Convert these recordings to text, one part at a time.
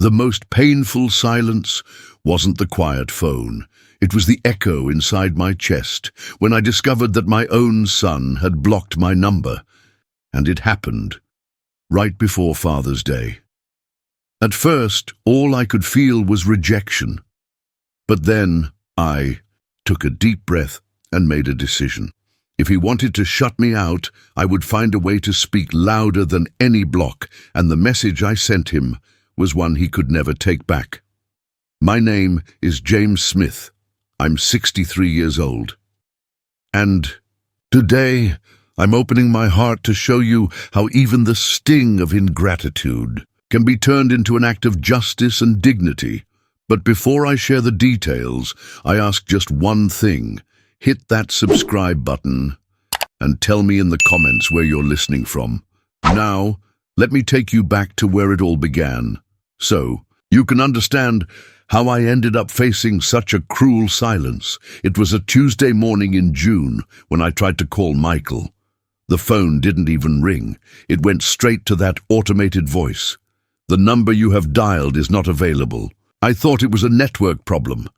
The most painful silence wasn't the quiet phone. It was the echo inside my chest when I discovered that my own son had blocked my number. And it happened right before Father's Day. At first, all I could feel was rejection. But then I took a deep breath and made a decision. If he wanted to shut me out, I would find a way to speak louder than any block, and the message I sent him was one he could never take back. My name is James Smith. I'm 63 years old. And today, I'm opening my heart to show you how even the sting of ingratitude can be turned into an act of justice and dignity. But before I share the details, I ask just one thing. Hit that subscribe button and tell me in the comments where you're listening from. Now, let me take you back to where it all began, so you can understand how I ended up facing such a cruel silence. It was a Tuesday morning in June when I tried to call Michael. The phone didn't even ring. It went straight to that automated voice. The number you have dialed is not available. I thought it was a network problem.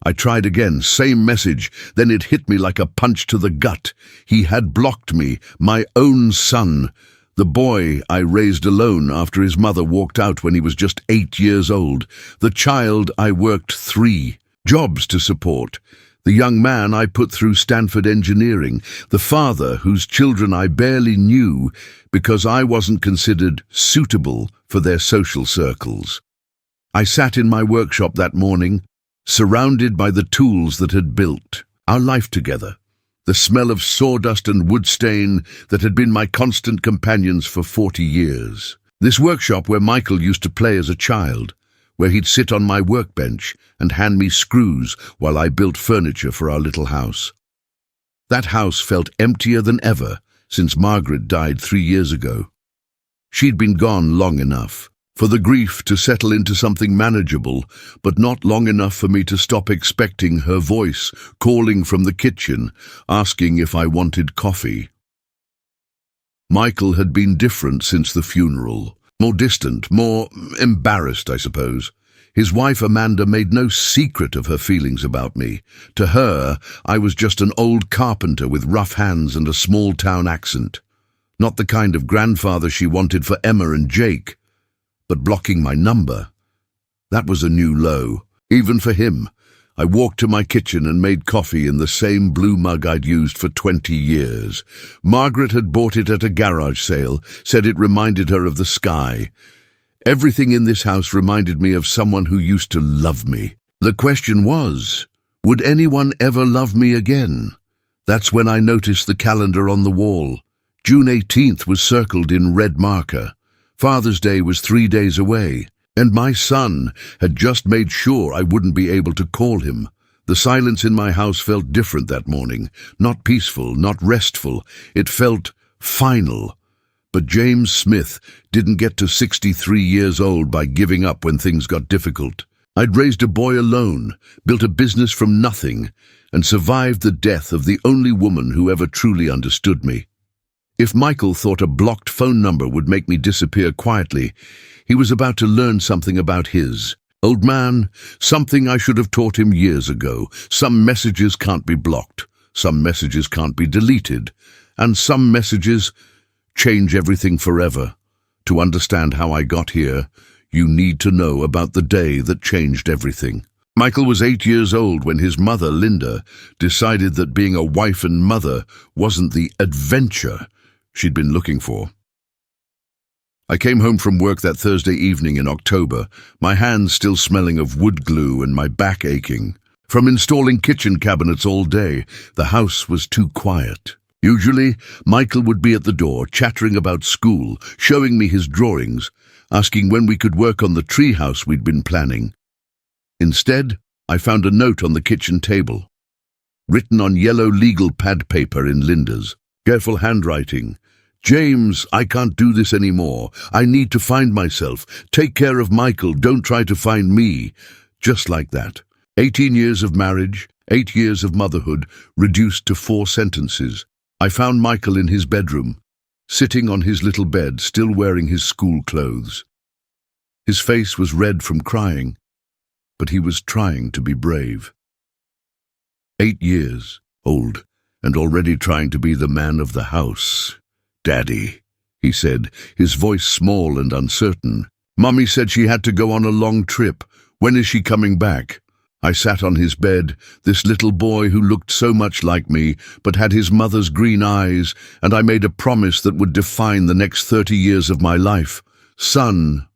I tried again, same message, then it hit me like a punch to the gut. He had blocked me, my own son, the boy I raised alone after his mother walked out when he was just 8 years old, the child I worked 3 jobs to support, the young man I put through Stanford engineering, the father whose children I barely knew because I wasn't considered suitable for their social circles. I sat in my workshop that morning, surrounded by the tools that had built our life together, the smell of sawdust and wood stain that had been my constant companions for 40 years. This workshop where Michael used to play as a child, where he'd sit on my workbench and hand me screws while I built furniture for our little house. That house felt emptier than ever since Margaret died 3 years ago. She'd been gone long enough for the grief to settle into something manageable, but not long enough for me to stop expecting her voice calling from the kitchen, asking if I wanted coffee. Michael had been different since the funeral, more distant, more embarrassed, I suppose. His wife Amanda made no secret of her feelings about me. To her, I was just an old carpenter with rough hands and a small-town accent. Not the kind of grandfather she wanted for Emma and Jake. But blocking my number, that was a new low, even for him. I walked to my kitchen and made coffee in the same blue mug I'd used for 20 years. Margaret had bought it at a garage sale, said it reminded her of the sky. Everything in this house reminded me of someone who used to love me. The question was, would anyone ever love me again? That's when I noticed the calendar on the wall. June 18th was circled in red marker. Father's Day was 3 days away, and my son had just made sure I wouldn't be able to call him. The silence in my house felt different that morning, not peaceful, not restful. It felt final. But James Smith didn't get to 63 years old by giving up when things got difficult. I'd raised a boy alone, built a business from nothing, and survived the death of the only woman who ever truly understood me. If Michael thought a blocked phone number would make me disappear quietly, he was about to learn something about his. Old man, something I should have taught him years ago. Some messages can't be blocked, some messages can't be deleted, and some messages change everything forever. To understand how I got here, you need to know about the day that changed everything. Michael was 8 years old when his mother, Linda, decided that being a wife and mother wasn't the adventure she'd been looking for. I came home from work that Thursday evening in October, my hands still smelling of wood glue and my back aching. From installing kitchen cabinets all day, the house was too quiet. Usually, Michael would be at the door, chattering about school, showing me his drawings, asking when we could work on the treehouse we'd been planning. Instead, I found a note on the kitchen table, written on yellow legal pad paper in Linda's careful handwriting. James, I can't do this anymore. I need to find myself. Take care of Michael. Don't try to find me. Just like that. 18 years of marriage, 8 years of motherhood, reduced to 4 sentences. I found Michael in his bedroom, sitting on his little bed, still wearing his school clothes. His face was red from crying, but he was trying to be brave. 8 years old, and already trying to be the man of the house. "Daddy," he said, his voice small and uncertain. "Mummy said she had to go on a long trip. When is she coming back?" I sat on his bed, this little boy who looked so much like me, but had his mother's green eyes, and I made a promise that would define the next 30 years of my life. "Son,"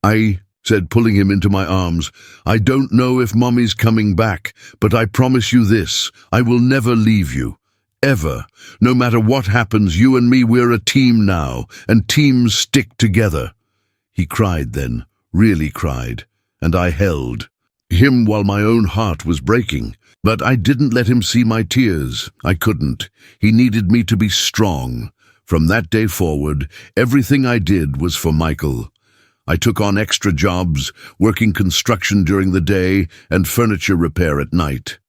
I said, pulling him into my arms, "I don't know if Mommy's coming back, but I promise you this, I will never leave you. Ever. No matter what happens, you and me, we're a team now, and teams stick together." He cried then, really cried, and I held him while my own heart was breaking. But I didn't let him see my tears. I couldn't. He needed me to be strong. From that day forward, everything I did was for Michael. I took on extra jobs, working construction during the day and furniture repair at night.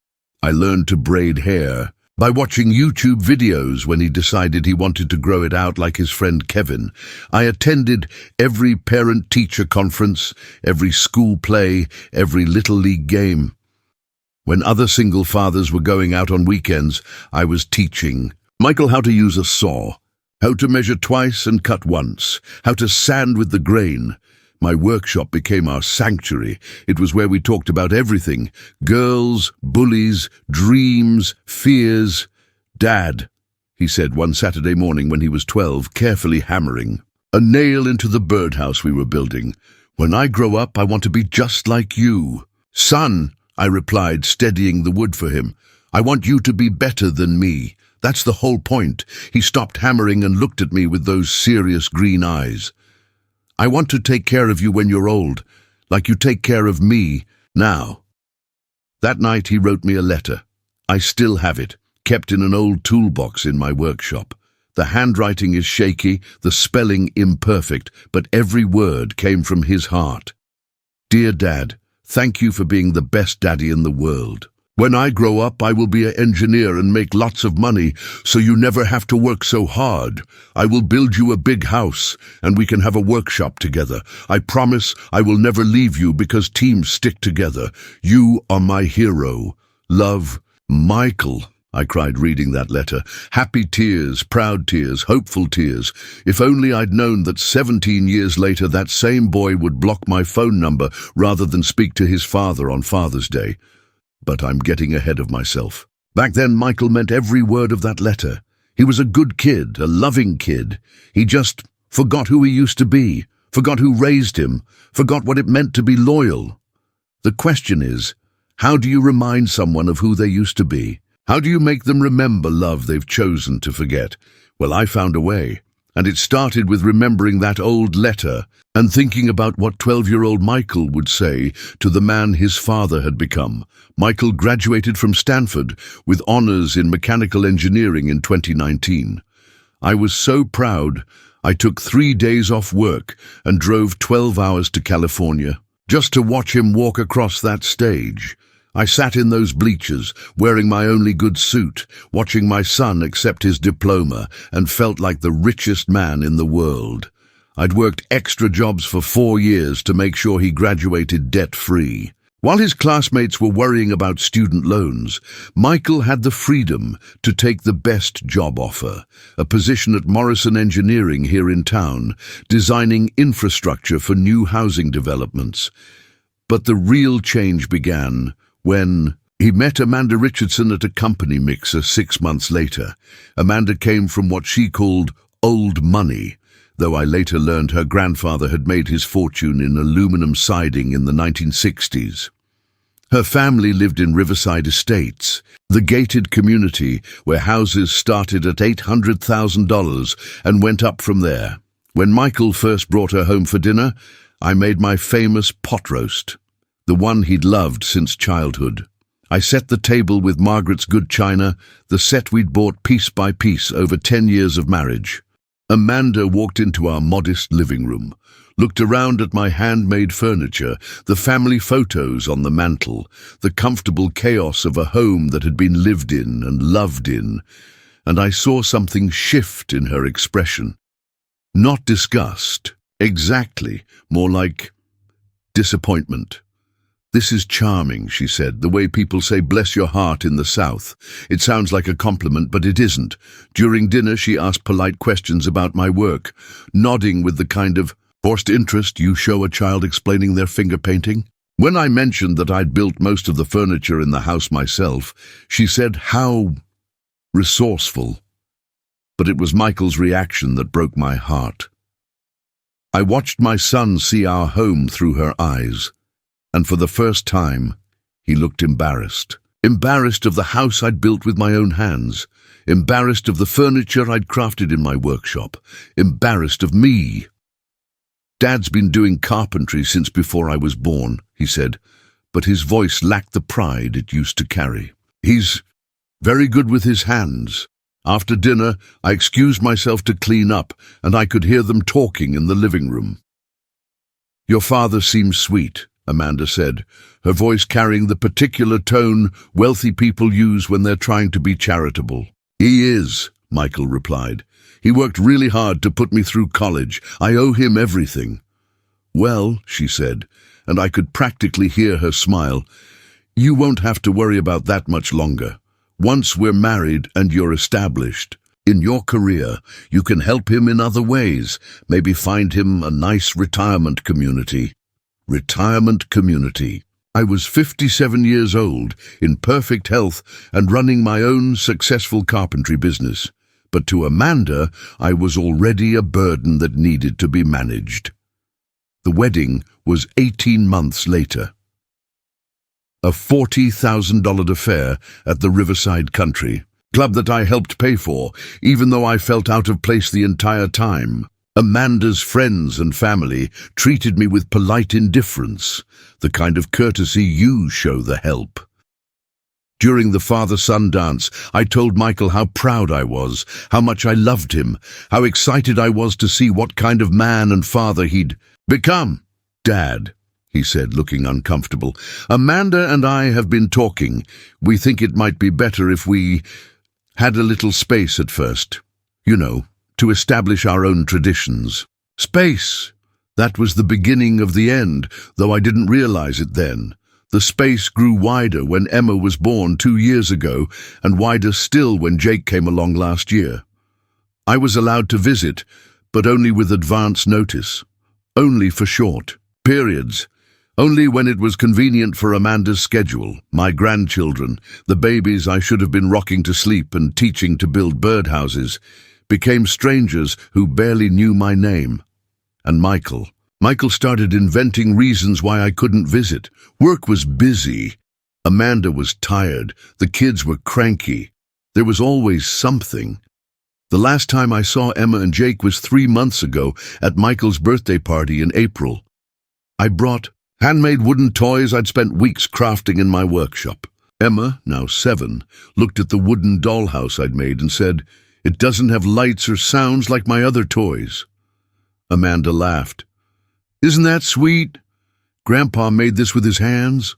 I learned to braid hair by watching YouTube videos when he decided he wanted to grow it out like his friend Kevin. I attended every parent-teacher conference, every school play, every Little League game. When other single fathers were going out on weekends, I was teaching Michael how to use a saw, how to measure twice and cut once, how to sand with the grain. My workshop became our sanctuary. It was where we talked about everything: girls, bullies, dreams, fears. "Dad," he said one Saturday morning when he was 12, carefully hammering a nail into the birdhouse we were building, "when I grow up, I want to be just like you." "Son," I replied, steadying the wood for him, "I want you to be better than me. That's the whole point." He stopped hammering and looked at me with those serious green eyes. "I want to take care of you when you're old, like you take care of me now." That night he wrote me a letter. I still have it, kept in an old toolbox in my workshop. The handwriting is shaky, the spelling imperfect, but every word came from his heart. "Dear Dad, thank you for being the best daddy in the world. When I grow up, I will be an engineer and make lots of money, so you never have to work so hard. I will build you a big house, and we can have a workshop together. I promise I will never leave you because teams stick together. You are my hero. Love, Michael." I cried reading that letter. Happy tears, proud tears, hopeful tears. If only I'd known that 17 years later that same boy would block my phone number rather than speak to his father on Father's Day. But I'm getting ahead of myself. Back then, Michael meant every word of that letter. He was a good kid, a loving kid. He just forgot who he used to be, forgot who raised him, forgot what it meant to be loyal. The question is, how do you remind someone of who they used to be? How do you make them remember love they've chosen to forget? Well, I found a way. And it started with remembering that old letter and thinking about what 12-year-old Michael would say to the man his father had become. Michael graduated from Stanford with honors in mechanical engineering in 2019. I was so proud, I took 3 days off work and drove 12 hours to California just to watch him walk across that stage. I sat in those bleachers, wearing my only good suit, watching my son accept his diploma, and felt like the richest man in the world. I'd worked extra jobs for 4 years to make sure he graduated debt-free. While his classmates were worrying about student loans, Michael had the freedom to take the best job offer, a position at Morrison Engineering here in town, designing infrastructure for new housing developments. But the real change began when he met Amanda Richardson at a company mixer 6 months later. Amanda came from what she called old money, though I later learned her grandfather had made his fortune in aluminum siding in the 1960s. Her family lived in Riverside Estates, the gated community where houses started at $800,000 and went up from there. When Michael first brought her home for dinner, I made my famous pot roast, the one he'd loved since childhood. I set the table with Margaret's good china, the set we'd bought piece by piece over 10 years of marriage. Amanda walked into our modest living room, looked around at my handmade furniture, the family photos on the mantel, the comfortable chaos of a home that had been lived in and loved in, and I saw something shift in her expression. Not disgust, exactly, more like disappointment. "This is charming," she said, "the way people say bless your heart in the South. It sounds like a compliment, but it isn't." During dinner, she asked polite questions about my work, nodding with the kind of forced interest you show a child explaining their finger painting. When I mentioned that I'd built most of the furniture in the house myself, she said how resourceful. But it was Michael's reaction that broke my heart. I watched my son see our home through her eyes, and for the first time, he looked embarrassed. Embarrassed of the house I'd built with my own hands. Embarrassed of the furniture I'd crafted in my workshop. Embarrassed of me. "Dad's been doing carpentry since before I was born," he said, but his voice lacked the pride it used to carry. "He's very good with his hands." After dinner, I excused myself to clean up, and I could hear them talking in the living room. "Your father seems sweet," Amanda said, her voice carrying the particular tone wealthy people use when they're trying to be charitable. "He is," Michael replied. "He worked really hard to put me through college. I owe him everything." "Well," she said, and I could practically hear her smile, "you won't have to worry about that much longer. Once we're married and you're established in your career, you can help him in other ways. Maybe find him a nice retirement community." Retirement community. I was 57 years old, in perfect health, and running my own successful carpentry business. But to Amanda, I was already a burden that needed to be managed. The wedding was 18 months later. A $40,000 affair at the Riverside Country Club that I helped pay for, even though I felt out of place the entire time. Amanda's friends and family treated me with polite indifference, the kind of courtesy you show the help. During the father-son dance, I told Michael how proud I was, how much I loved him, how excited I was to see what kind of man and father he'd become. "Dad," he said, looking uncomfortable, "Amanda and I have been talking. We think it might be better if we had a little space at first. You know, to establish our own traditions." Space! That was the beginning of the end, though I didn't realize it then. The space grew wider when Emma was born 2 years ago, and wider still when Jake came along last year. I was allowed to visit, but only with advance notice. Only for short periods. Only when it was convenient for Amanda's schedule. My grandchildren, the babies I should have been rocking to sleep and teaching to build birdhouses, became strangers who barely knew my name. And Michael started inventing reasons why I couldn't visit. Work was busy. Amanda was tired. The kids were cranky. There was always something. The last time I saw Emma and Jake was 3 months ago at Michael's birthday party in April. I brought handmade wooden toys I'd spent weeks crafting in my workshop. Emma, now 7, looked at the wooden dollhouse I'd made and said, "It doesn't have lights or sounds like my other toys." Amanda laughed. "Isn't that sweet? Grandpa made this with his hands."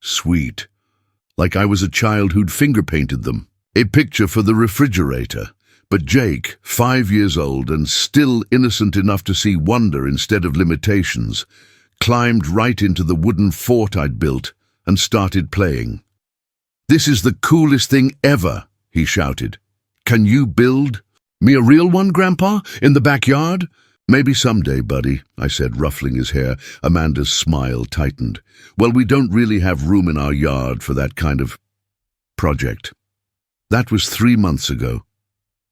Sweet. Like I was a child who'd finger-painted them. A picture for the refrigerator. But Jake, 5 years old and still innocent enough to see wonder instead of limitations, climbed right into the wooden fort I'd built and started playing. "This is the coolest thing ever," he shouted. "Can you build me a real one, Grandpa, in the backyard?" "Maybe someday, buddy," I said, ruffling his hair. Amanda's smile tightened. "Well, we don't really have room in our yard for that kind of project." That was 3 months ago.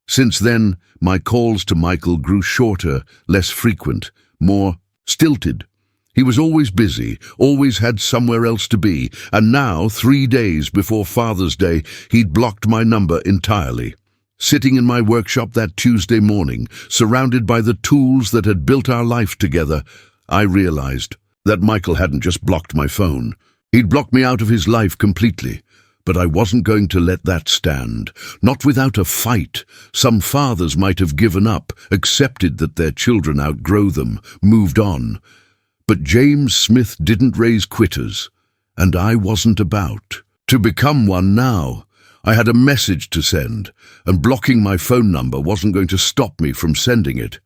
Since then, my calls to Michael grew shorter, less frequent, more stilted. He was always busy, always had somewhere else to be, and now, 3 days before Father's Day, he'd blocked my number entirely. Sitting in my workshop that Tuesday morning, surrounded by the tools that had built our life together, I realized that Michael hadn't just blocked my phone. He'd blocked me out of his life completely. But I wasn't going to let that stand. Not without a fight. Some fathers might have given up, accepted that their children outgrow them, moved on. But James Smith didn't raise quitters, and I wasn't about to become one now. I had a message to send, and blocking my phone number wasn't going to stop me from sending it.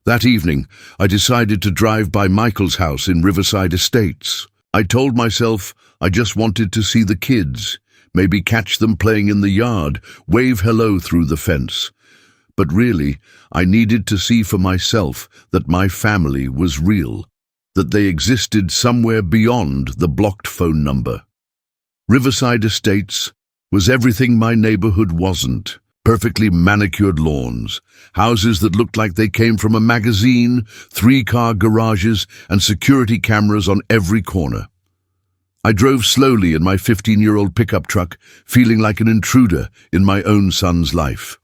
That evening, I decided to drive by Michael's house in Riverside Estates. I told myself I just wanted to see the kids, maybe catch them playing in the yard, wave hello through the fence. But really, I needed to see for myself that my family was real, that they existed somewhere beyond the blocked phone number. Riverside Estates was everything my neighborhood wasn't. Perfectly manicured lawns, houses that looked like they came from a magazine, 3-car garages, and security cameras on every corner. I drove slowly in my 15-year-old pickup truck, feeling like an intruder in my own son's life.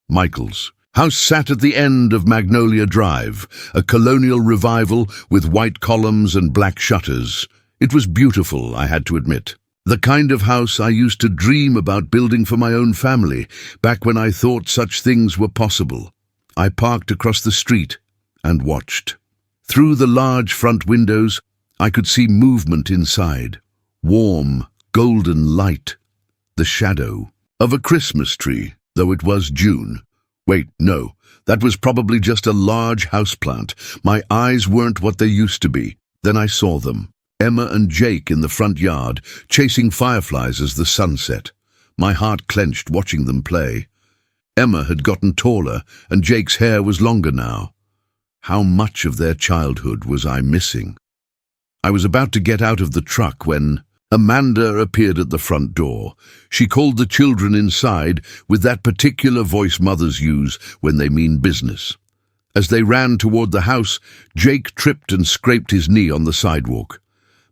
Michael's house sat at the end of Magnolia Drive, a colonial revival with white columns and black shutters. It was beautiful, I had to admit. The kind of house I used to dream about building for my own family, back when I thought such things were possible. I parked across the street and watched. Through the large front windows, I could see movement inside. Warm, golden light. The shadow of a Christmas tree, though it was June. Wait, no, that was probably just a large houseplant. My eyes weren't what they used to be. Then I saw them. Emma and Jake in the front yard, chasing fireflies as the sun set. My heart clenched watching them play. Emma had gotten taller, and Jake's hair was longer now. How much of their childhood was I missing? I was about to get out of the truck when Amanda appeared at the front door. She called the children inside with that particular voice mothers use when they mean business. As they ran toward the house, Jake tripped and scraped his knee on the sidewalk.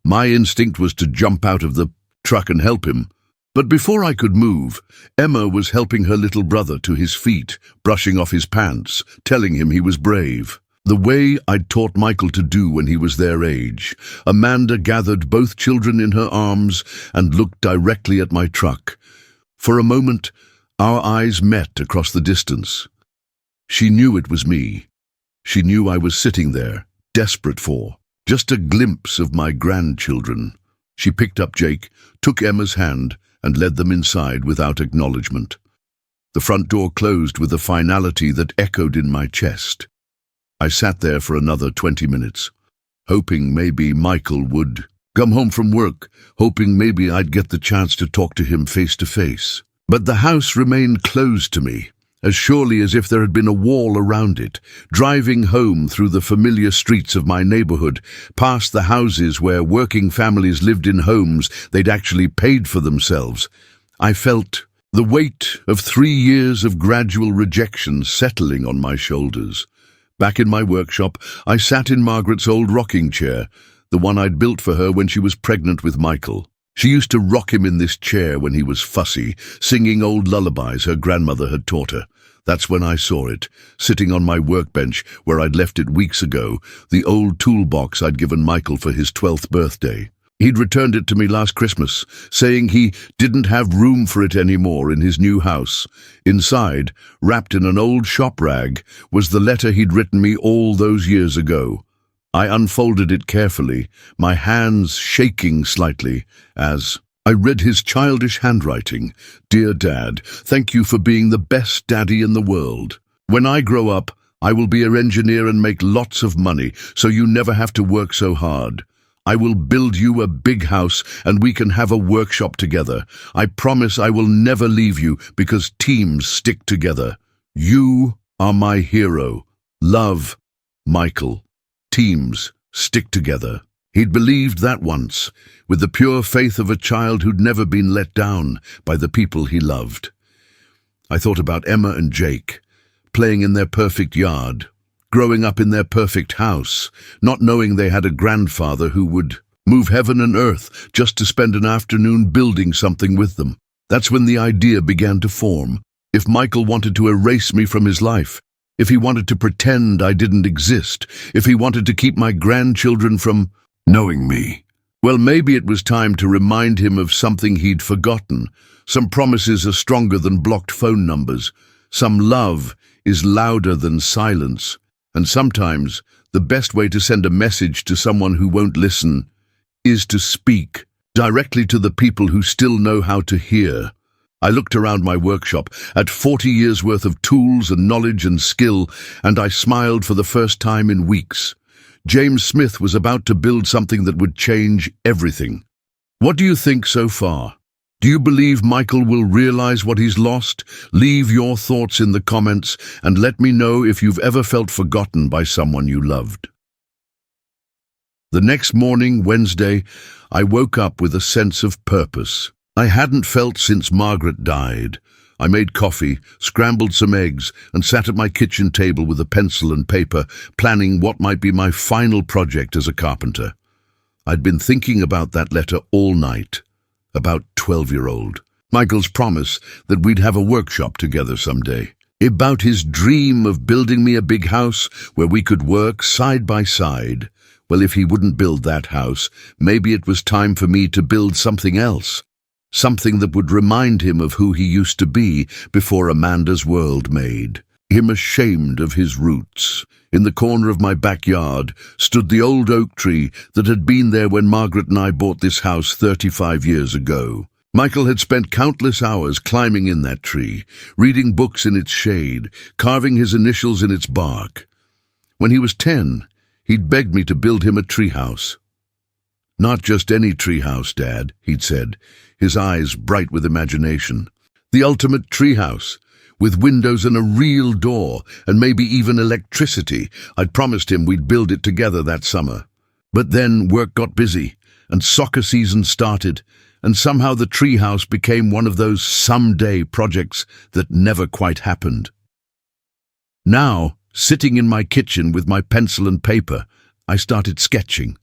My instinct was to jump out of the truck and help him. But before I could move, Emma was helping her little brother to his feet, brushing off his pants, telling him he was brave. The way I'd taught Michael to do when he was their age. Amanda gathered both children in her arms and looked directly at my truck. For a moment, our eyes met across the distance. She knew it was me. She knew I was sitting there, desperate for just a glimpse of my grandchildren. She picked up Jake, took Emma's hand, and led them inside without acknowledgement. The front door closed with a finality that echoed in my chest. I sat there for another 20 minutes, hoping maybe Michael would come home from work, hoping maybe I'd get the chance to talk to him face to face. But the house remained closed to me, as surely as if there had been a wall around it. Driving home through the familiar streets of my neighborhood, past the houses where working families lived in homes they'd actually paid for themselves, I felt the weight of 3 years of gradual rejection settling on my shoulders. Back in my workshop, I sat in Margaret's old rocking chair, the one I'd built for her when she was pregnant with Michael. She used to rock him in this chair when he was fussy, singing old lullabies her grandmother had taught her. That's when I saw it, sitting on my workbench where I'd left it weeks ago, the old toolbox I'd given Michael for his 12th birthday. He'd returned it to me last Christmas, saying he didn't have room for it anymore in his new house. Inside, wrapped in an old shop rag, was the letter he'd written me all those years ago. I unfolded it carefully, my hands shaking slightly, as I read his childish handwriting. "Dear Dad, thank you for being the best daddy in the world. When I grow up, I will be an engineer and make lots of money, so you never have to work so hard. I will build you a big house and we can have a workshop together. I promise I will never leave you because teams stick together. You are my hero. Love, Michael. Teams stick together." He'd believed that once, with the pure faith of a child who'd never been let down by the people he loved. I thought about Emma and Jake, playing in their perfect yard, growing up in their perfect house, not knowing they had a grandfather who would move heaven and earth just to spend an afternoon building something with them. That's when the idea began to form. If Michael wanted to erase me from his life, if he wanted to pretend I didn't exist, if he wanted to keep my grandchildren from knowing me, well, maybe it was time to remind him of something he'd forgotten. Some promises are stronger than blocked phone numbers. Some love is louder than silence. And sometimes the best way to send a message to someone who won't listen is to speak directly to the people who still know how to hear. I looked around my workshop at 40 years' worth of tools and knowledge and skill, and I smiled for the first time in weeks. James Smith was about to build something that would change everything. What do you think so far? Do you believe Michael will realize what he's lost? Leave your thoughts in the comments and let me know if you've ever felt forgotten by someone you loved. The next morning, Wednesday, I woke up with a sense of purpose. I hadn't felt since Margaret died. I made coffee, scrambled some eggs, and sat at my kitchen table with a pencil and paper, planning what might be my final project as a carpenter. I'd been thinking about that letter all night. About 12-year-old. Michael's promise that we'd have a workshop together someday. About his dream of building me a big house where we could work side by side. Well, if he wouldn't build that house, maybe it was time for me to build something else. Something that would remind him of who he used to be before Amanda's world made him ashamed of his roots. In the corner of my backyard stood the old oak tree that had been there when Margaret and I bought this house 35 years ago. Michael had spent countless hours climbing in that tree, reading books in its shade, carving his initials in its bark. When he was 10, he'd begged me to build him a treehouse. "Not just any treehouse, Dad," he'd said, his eyes bright with imagination. "The ultimate treehouse, with windows and a real door, and maybe even electricity." I'd promised him we'd build it together that summer. But then work got busy, and soccer season started, and somehow the treehouse became one of those someday projects that never quite happened. Now, sitting in my kitchen with my pencil and paper, I started sketching.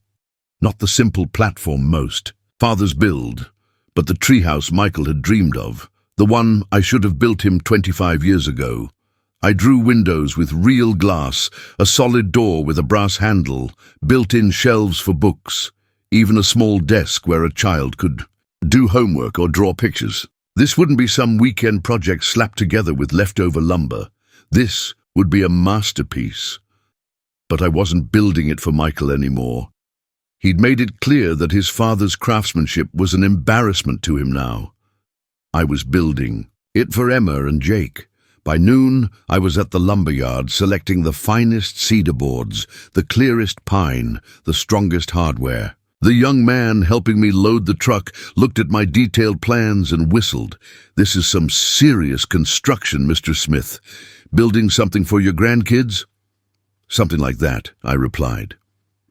Not the simple platform most, father's build, but the treehouse Michael had dreamed of. The one I should have built him 25 years ago. I drew windows with real glass, a solid door with a brass handle, built-in shelves for books, even a small desk where a child could do homework or draw pictures. This wouldn't be some weekend project slapped together with leftover lumber. This would be a masterpiece. But I wasn't building it for Michael anymore. He'd made it clear that his father's craftsmanship was an embarrassment to him now. I was building it for Emma and Jake. By noon, I was at the lumberyard selecting the finest cedar boards, the clearest pine, the strongest hardware. The young man helping me load the truck looked at my detailed plans and whistled. "This is some serious construction, Mr. Smith. Building something for your grandkids?" "Something like that," I replied.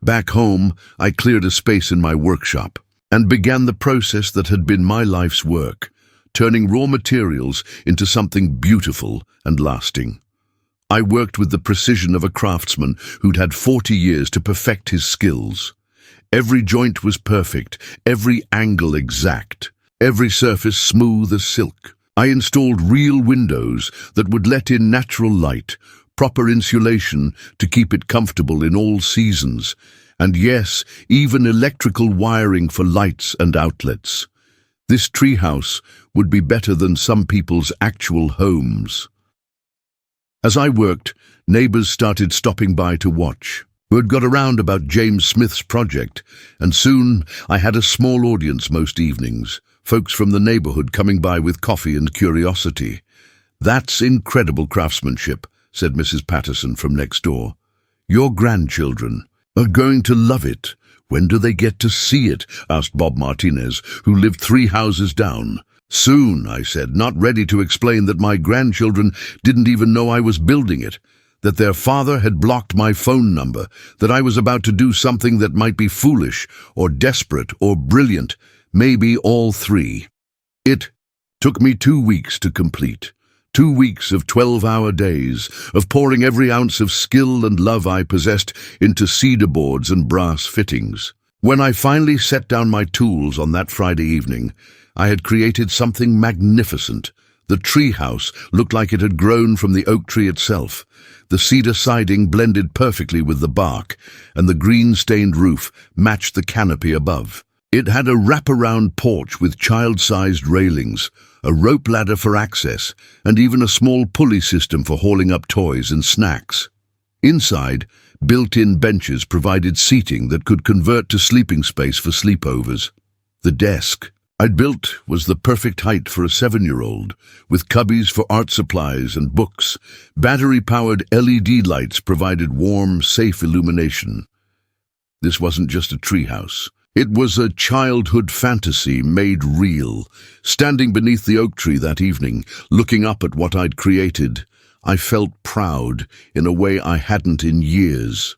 Back home, I cleared a space in my workshop and began the process that had been my life's work. Turning raw materials into something beautiful and lasting. I worked with the precision of a craftsman who'd had 40 years to perfect his skills. Every joint was perfect, every angle exact, every surface smooth as silk. I installed real windows that would let in natural light, proper insulation to keep it comfortable in all seasons, and yes, even electrical wiring for lights and outlets. This treehouse would be better than some people's actual homes. As I worked, neighbors started stopping by to watch. Word got around about James Smith's project, and soon I had a small audience most evenings, folks from the neighborhood coming by with coffee and curiosity. "That's incredible craftsmanship," said Mrs. Patterson from next door. "Your grandchildren are going to love it. When do they get to see it?" asked Bob Martinez, who lived 3 houses down. "Soon," I said, not ready to explain that my grandchildren didn't even know I was building it, that their father had blocked my phone number, that I was about to do something that might be foolish or desperate or brilliant, maybe all 3. It took me 2 weeks to complete. 2 weeks of 12-hour days, of pouring every ounce of skill and love I possessed into cedar boards and brass fittings. When I finally set down my tools on that Friday evening, I had created something magnificent. The treehouse looked like it had grown from the oak tree itself. The cedar siding blended perfectly with the bark, and the green-stained roof matched the canopy above. It had a wraparound porch with child-sized railings, a rope ladder for access, and even a small pulley system for hauling up toys and snacks. Inside, built-in benches provided seating that could convert to sleeping space for sleepovers. The desk. I'd built was the perfect height for a 7-year-old, with cubbies for art supplies and books. Battery-powered LED lights provided warm, safe illumination. This wasn't just a treehouse. It was a childhood fantasy made real. Standing beneath the oak tree that evening, looking up at what I'd created, I felt proud in a way I hadn't in years.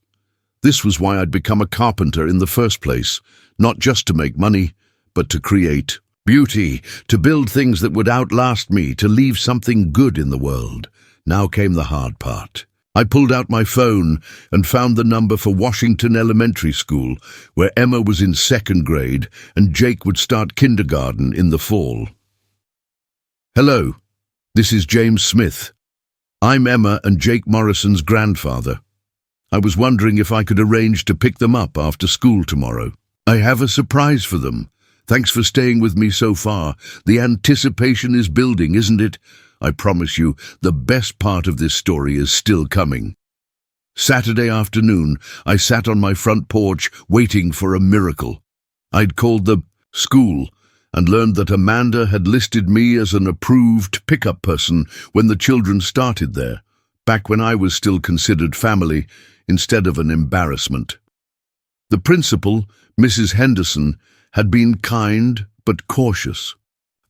This was why I'd become a carpenter in the first place, not just to make money, but to create beauty, to build things that would outlast me, to leave something good in the world. Now came the hard part. I pulled out my phone and found the number for Washington Elementary School, where Emma was in 2nd grade and Jake would start kindergarten in the fall. "Hello, this is James Smith. I'm Emma and Jake Morrison's grandfather. I was wondering if I could arrange to pick them up after school tomorrow. I have a surprise for them. Thanks for staying with me so far. The anticipation is building, isn't it? I promise you, the best part of this story is still coming." Saturday afternoon, I sat on my front porch waiting for a miracle. I'd called the school and learned that Amanda had listed me as an approved pickup person when the children started there, back when I was still considered family instead of an embarrassment. The principal, Mrs. Henderson, had been kind but cautious.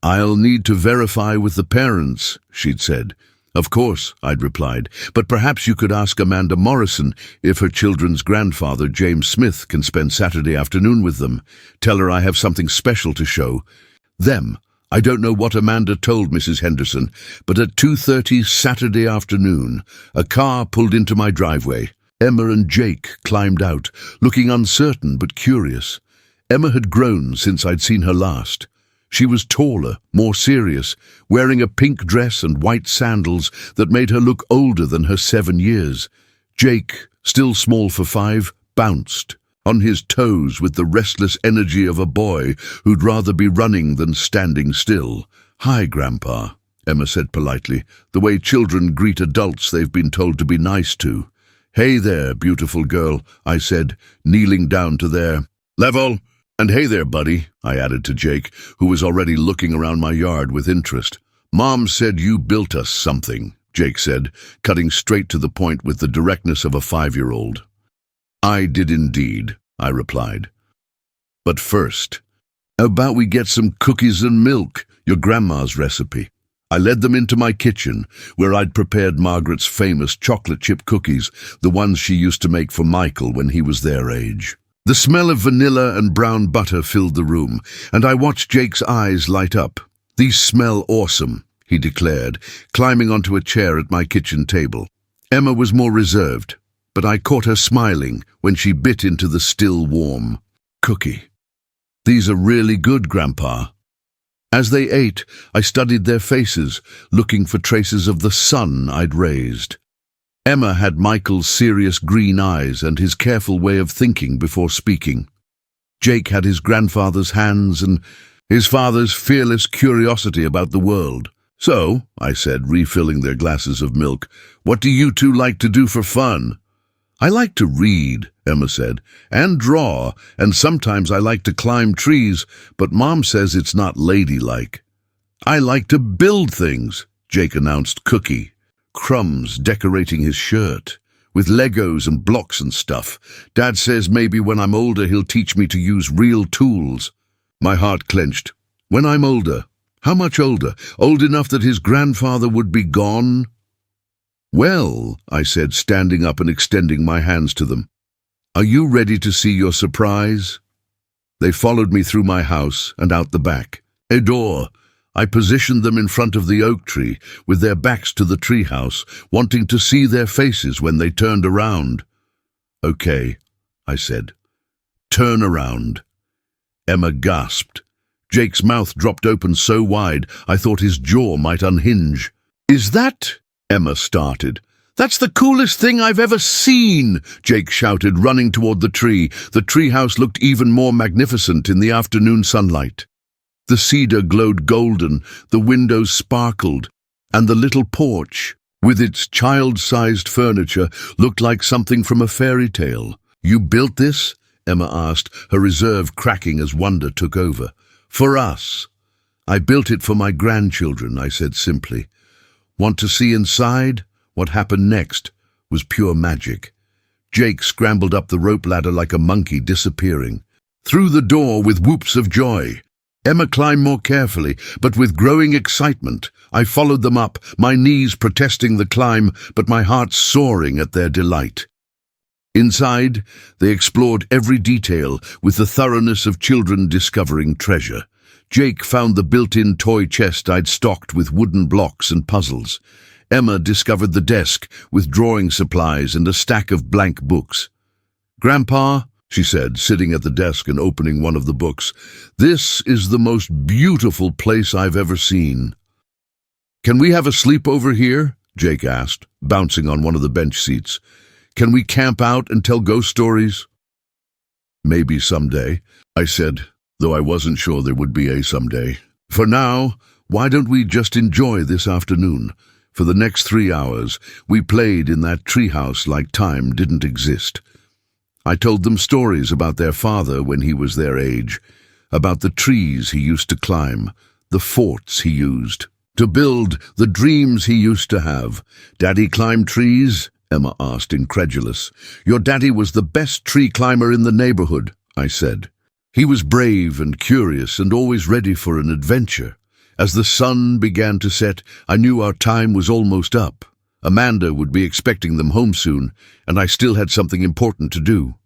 "I'll need to verify with the parents," she'd said. "Of course," I'd replied, "but perhaps you could ask Amanda Morrison if her children's grandfather, James Smith, can spend Saturday afternoon with them. Tell her I have something special to show them." I don't know what Amanda told Mrs. Henderson, but at 2:30 Saturday afternoon, a car pulled into my driveway. Emma and Jake climbed out, looking uncertain but curious. Emma had grown since I'd seen her last. She was taller, more serious, wearing a pink dress and white sandals that made her look older than her 7 years. Jake, still small for 5, bounced, on his toes with the restless energy of a boy who'd rather be running than standing still. "Hi, Grandpa," Emma said politely, the way children greet adults they've been told to be nice to. "Hey there, beautiful girl," I said, kneeling down to their level. "And hey there, buddy," I added to Jake, who was already looking around my yard with interest. "Mom said you built us something," Jake said, cutting straight to the point with the directness of a 5-year-old. "I did indeed," I replied. "But first, how about we get some cookies and milk, your grandma's recipe?" I led them into my kitchen, where I'd prepared Margaret's famous chocolate chip cookies, the ones she used to make for Michael when he was their age. The smell of vanilla and brown butter filled the room, and I watched Jake's eyes light up. "These smell awesome," he declared, climbing onto a chair at my kitchen table. Emma was more reserved, but I caught her smiling when she bit into the still warm cookie. "These are really good, Grandpa." As they ate, I studied their faces, looking for traces of the sun I'd raised. Emma had Michael's serious green eyes and his careful way of thinking before speaking. Jake had his grandfather's hands and his father's fearless curiosity about the world. "So," I said, refilling their glasses of milk, "what do you two like to do for fun?" "I like to read," Emma said, "and draw, and sometimes I like to climb trees, but Mom says it's not ladylike." "I like to build things," Jake announced, cookie. Crumbs decorating his shirt, with Legos and blocks and stuff. "Dad says maybe when I'm older he'll teach me to use real tools." My heart clenched. "When I'm older? How much older? Old enough that his grandfather would be gone?" "Well," I said, standing up and extending my hands to them, "are you ready to see your surprise?" They followed me through my house and out the back. A door. I positioned them in front of the oak tree, with their backs to the treehouse, wanting to see their faces when they turned around. "Okay," I said. "Turn around." Emma gasped. Jake's mouth dropped open so wide I thought his jaw might unhinge. "Is that—" Emma started. "That's the coolest thing I've ever seen!" Jake shouted, running toward the tree. The treehouse looked even more magnificent in the afternoon sunlight. The cedar glowed golden, the windows sparkled, and the little porch, with its child-sized furniture, looked like something from a fairy tale. "You built this?" Emma asked, her reserve cracking as wonder took over. For us. I built it for my grandchildren, I said simply. Want to see inside? What happened next was pure magic. Jake scrambled up the rope ladder like a monkey disappearing. Through the door with whoops of joy. Emma climbed more carefully, but with growing excitement. I followed them up, my knees protesting the climb, but my heart soaring at their delight. Inside, they explored every detail with the thoroughness of children discovering treasure. Jake found the built-in toy chest I'd stocked with wooden blocks and puzzles. Emma discovered the desk with drawing supplies and a stack of blank books. "Grandpa," she said, sitting at the desk and opening one of the books, "this is the most beautiful place I've ever seen." "Can we have a sleepover here?" Jake asked, bouncing on one of the bench seats. "Can we camp out and tell ghost stories?" "Maybe someday," I said, though I wasn't sure there would be a someday. "For now, why don't we just enjoy this afternoon?" For the next 3 hours, we played in that treehouse like time didn't exist. I told them stories about their father when he was their age, about the trees he used to climb, the forts he used to build, the dreams he used to have. "Daddy climbed trees?" Emma asked, incredulous. "Your daddy was the best tree climber in the neighborhood," I said. "He was brave and curious and always ready for an adventure." As the sun began to set, I knew our time was almost up. Amanda would be expecting them home soon, and I still had something important to do.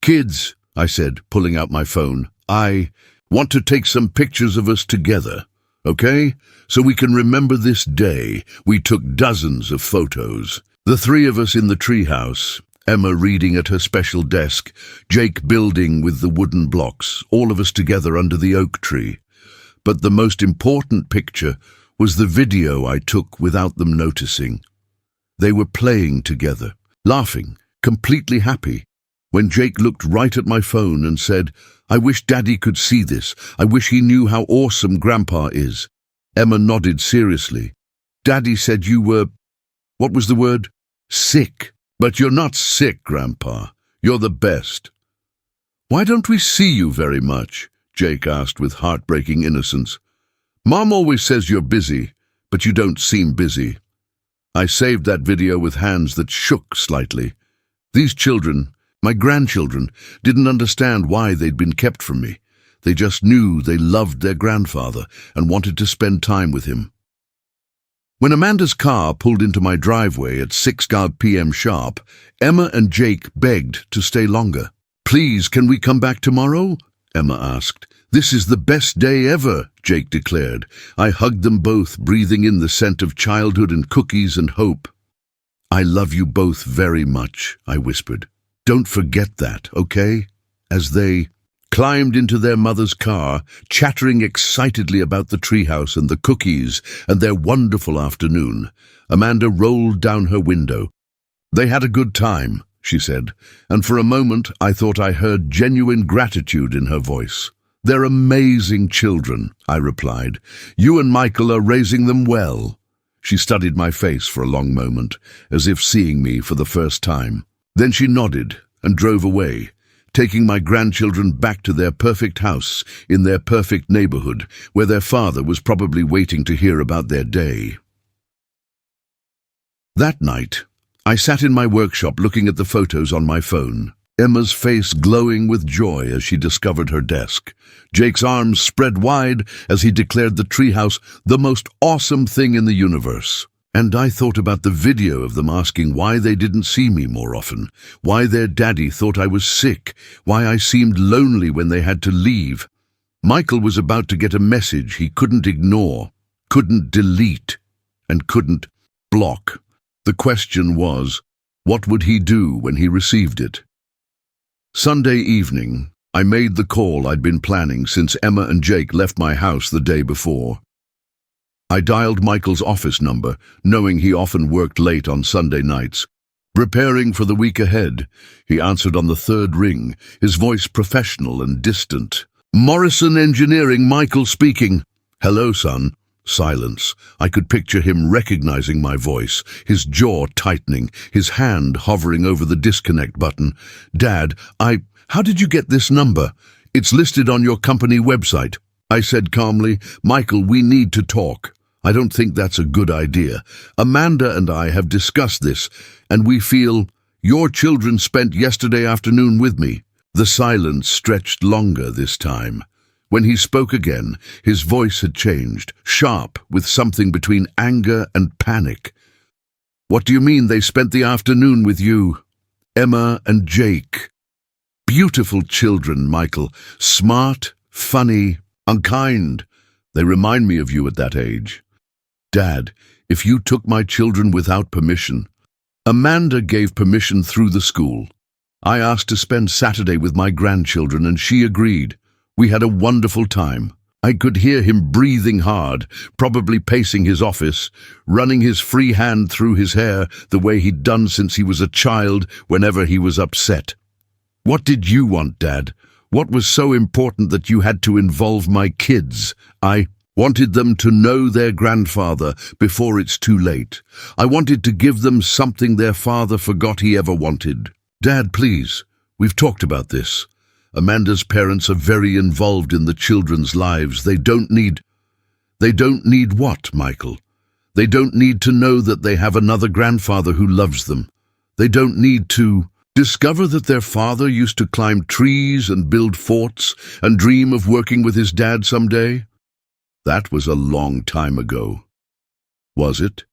"Kids," I said, pulling out my phone, "I want to take some pictures of us together, okay? So we can remember this day." We took dozens of photos. The 3 of us in the treehouse, Emma reading at her special desk, Jake building with the wooden blocks, all of us together under the oak tree. But the most important picture was the video I took without them noticing. They were playing together, laughing, completely happy, when Jake looked right at my phone and said, "I wish Daddy could see this. I wish he knew how awesome Grandpa is." Emma nodded seriously. "Daddy said you were, what was the word? Sick. But you're not sick, Grandpa. You're the best." "Why don't we see you very much?" Jake asked with heartbreaking innocence. "Mom always says you're busy, but you don't seem busy." I saved that video with hands that shook slightly. These children, my grandchildren, didn't understand why they'd been kept from me. They just knew they loved their grandfather and wanted to spend time with him. When Amanda's car pulled into my driveway at 6 p.m. sharp, Emma and Jake begged to stay longer. "Please, can we come back tomorrow?" Emma asked. "This is the best day ever," Jake declared. I hugged them both, breathing in the scent of childhood and cookies and hope. "I love you both very much," I whispered. "Don't forget that, okay?" As they climbed into their mother's car, chattering excitedly about the treehouse and the cookies and their wonderful afternoon, Amanda rolled down her window. "They had a good time," she said, and for a moment I thought I heard genuine gratitude in her voice. "They're amazing children," I replied. "You and Michael are raising them well." She studied my face for a long moment, as if seeing me for the first time. Then she nodded and drove away, taking my grandchildren back to their perfect house in their perfect neighborhood, where their father was probably waiting to hear about their day. That night, I sat in my workshop looking at the photos on my phone, Emma's face glowing with joy as she discovered her desk. Jake's arms spread wide as he declared the treehouse the most awesome thing in the universe. And I thought about the video of them asking why they didn't see me more often, why their daddy thought I was sick, why I seemed lonely when they had to leave. Michael was about to get a message he couldn't ignore, couldn't delete, and couldn't block. The question was, what would he do when he received it? Sunday evening, I made the call I'd been planning since Emma and Jake left my house the day before. I dialed Michael's office number, knowing he often worked late on Sunday nights. Preparing for the week ahead, he answered on the 3rd ring, his voice professional and distant. "Morrison Engineering, Michael speaking." "Hello, son." Silence. I could picture him recognizing my voice, his jaw tightening, his hand hovering over the disconnect button. "Dad, how did you get this number? It's listed on your company website." I said calmly. "Michael, we need to talk. I don't think that's a good idea. Amanda and I have discussed this, and we feel your children spent yesterday afternoon with me." The silence stretched longer this time. When he spoke again, his voice had changed, sharp, with something between anger and panic. "What do you mean they spent the afternoon with you?" "Emma and Jake. Beautiful children, Michael. Smart, funny, unkind. They remind me of you at that age." "Dad, if you took my children without permission..." "Amanda gave permission through the school. I asked to spend Saturday with my grandchildren and she agreed. We had a wonderful time. I could hear him breathing hard, probably pacing his office, running his free hand through his hair the way he'd done since he was a child whenever he was upset. What did you want, Dad? What was so important that you had to involve my kids? I wanted them to know their grandfather before it's too late. I wanted to give them something their father forgot he ever wanted." "Dad, please, we've talked about this. Amanda's parents are very involved in the children's lives. They don't need..." "They don't need what, Michael? They don't need to know that they have another grandfather who loves them. They don't need to discover that their father used to climb trees and build forts and dream of working with his dad someday." "That was a long time ago." "Was it?"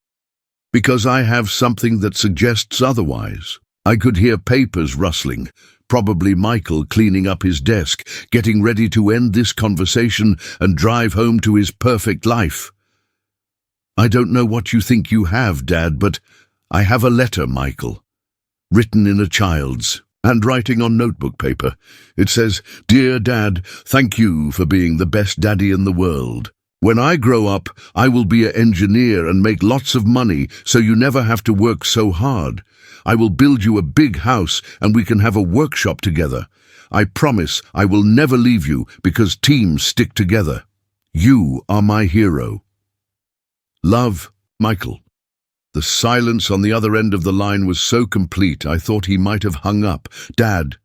"Because I have something that suggests otherwise." I could hear papers rustling, probably Michael cleaning up his desk, getting ready to end this conversation and drive home to his perfect life. "I don't know what you think you have, Dad, but I have a letter, Michael, written in a child's handwriting on notebook paper. It says, 'Dear Dad, thank you for being the best daddy in the world. When I grow up, I will be an engineer and make lots of money so you never have to work so hard. I will build you a big house and we can have a workshop together. I promise I will never leave you because teams stick together. You are my hero. Love, Michael." The silence on the other end of the line was so complete I thought he might have hung up. "Dad,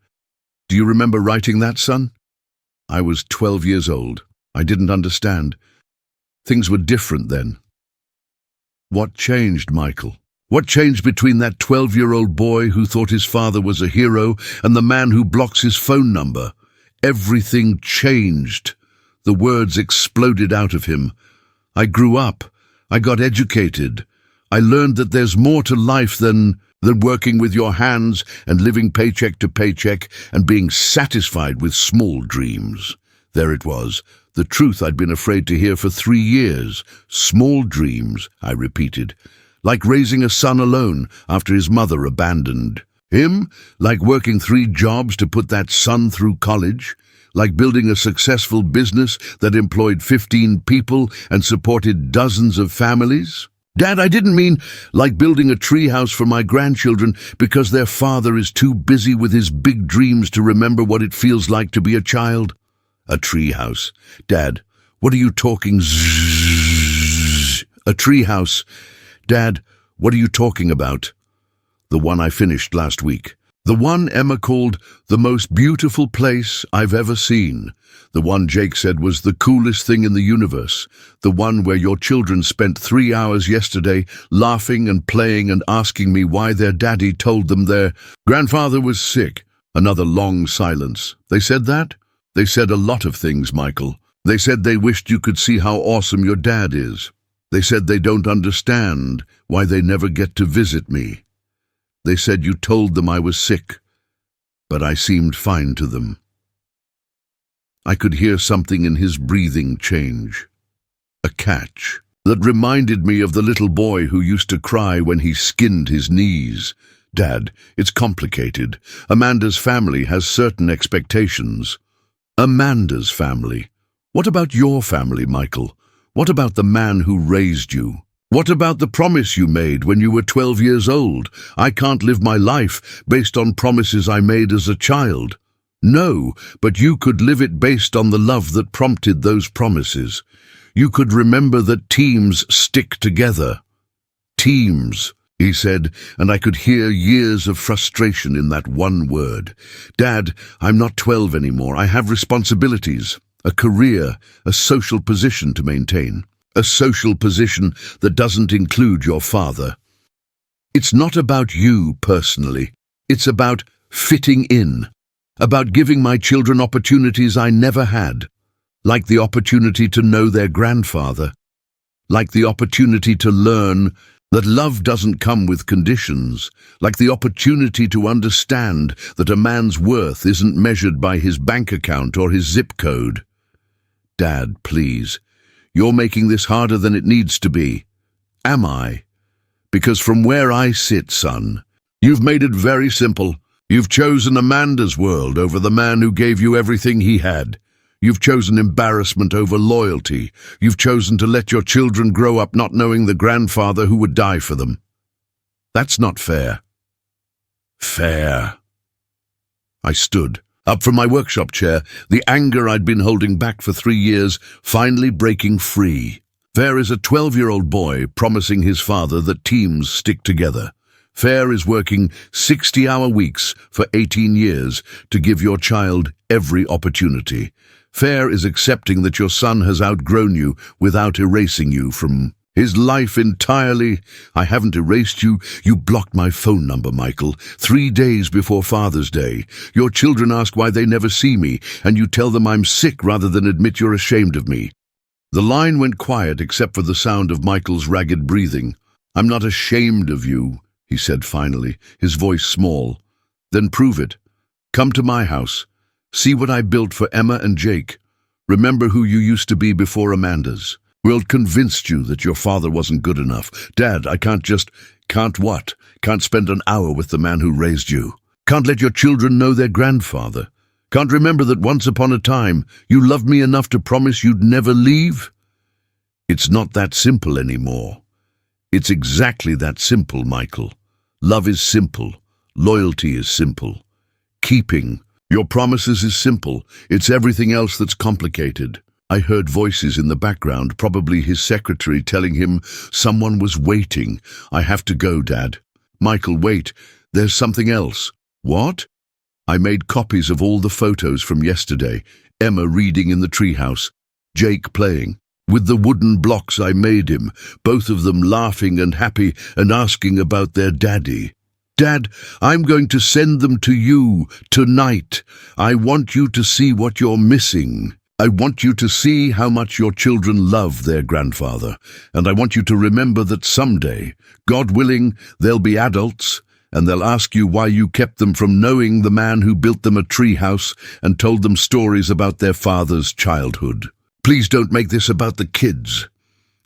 do you remember writing that, son?" I was 12 years old. I didn't understand. Things were different then. "What changed, Michael? What changed between that 12-year-old boy who thought his father was a hero and the man who blocks his phone number?" "Everything changed." The words exploded out of him. "I grew up. I got educated. I learned that there's more to life than working with your hands and living paycheck to paycheck and being satisfied with small dreams." There it was, the truth I'd been afraid to hear for 3 years. "Small dreams," I repeated. "Like raising a son alone after his mother abandoned him? Like working 3 jobs to put that son through college? Like building a successful business that employed 15 people and supported dozens of families? Dad, I didn't mean like building a treehouse for my grandchildren because their father is too busy with his big dreams to remember what it feels like to be a child." "A treehouse. Dad, what are you talking zzz? A treehouse. Dad, what are you talking about?" "The one I finished last week. The one Emma called the most beautiful place I've ever seen. The one Jake said was the coolest thing in the universe. The one where your children spent 3 hours yesterday laughing and playing and asking me why their daddy told them their grandfather was sick." Another long silence. "They said that?" "They said a lot of things, Michael. They said they wished you could see how awesome your dad is. They said they don't understand why they never get to visit me. They said you told them I was sick, but I seemed fine to them." I could hear something in his breathing change. A catch that reminded me of the little boy who used to cry when he skinned his knees. "Dad, it's complicated. Amanda's family has certain expectations." "Amanda's family? What about your family, Michael? What about the man who raised you? What about the promise you made when you were 12 years old? I can't live my life based on promises I made as a child." "No, but you could live it based on the love that prompted those promises. You could remember that teams stick together." "Teams," he said, and I could hear years of frustration in that one word. "Dad, I'm not 12 anymore. I have responsibilities. a career, a social position to maintain. A social position that doesn't include your father. It's not about you personally. It's about fitting in. About giving my children opportunities I never had. Like the opportunity to know their grandfather. Like the opportunity to learn that love doesn't come with conditions. Like the opportunity to understand that a man's worth isn't measured by his bank account or his zip code. Dad, please. You're making this harder than it needs to be. Am I? Because from where I sit, son, you've made it very simple. You've chosen Amanda's world over the man who gave you everything he had. You've chosen embarrassment over loyalty. You've chosen to let your children grow up not knowing the grandfather who would die for them. That's not fair. Fair. I stood up from my workshop chair, the anger I'd been holding back for 3 years finally breaking free. Fair is a 12-year-old boy promising his father that teams stick together. Fair is working 60-hour weeks for 18 years to give your child every opportunity. Fair is accepting that your son has outgrown you without erasing you from his life entirely. I haven't erased you. You blocked my phone number, Michael, 3 days before Father's Day. Your children ask why they never see me, and you tell them I'm sick rather than admit you're ashamed of me. The line went quiet except for the sound of Michael's ragged breathing. I'm not ashamed of you, he said finally, his voice small. Then prove it. Come to my house. See what I built for Emma and Jake. Remember who you used to be before Amanda's. World convinced you that your father wasn't good enough. Dad, I can't what? Can't spend an hour with the man who raised you. Can't let your children know their grandfather. Can't remember that once upon a time you loved me enough to promise you'd never leave? It's not that simple anymore. It's exactly that simple, Michael. Love is simple. Loyalty is simple. Keeping your promises is simple. It's everything else that's complicated. I heard voices in the background, probably his secretary, telling him someone was waiting. I have to go, Dad. Michael, wait. There's something else. What? I made copies of all the photos from yesterday. Emma reading in the treehouse. Jake playing. With the wooden blocks I made him, both of them laughing and happy and asking about their daddy. Dad, I'm going to send them to you tonight. I want you to see what you're missing. I want you to see how much your children love their grandfather. And I want you to remember that someday, God willing, they'll be adults, and they'll ask you why you kept them from knowing the man who built them a treehouse and told them stories about their father's childhood. Please don't make this about the kids.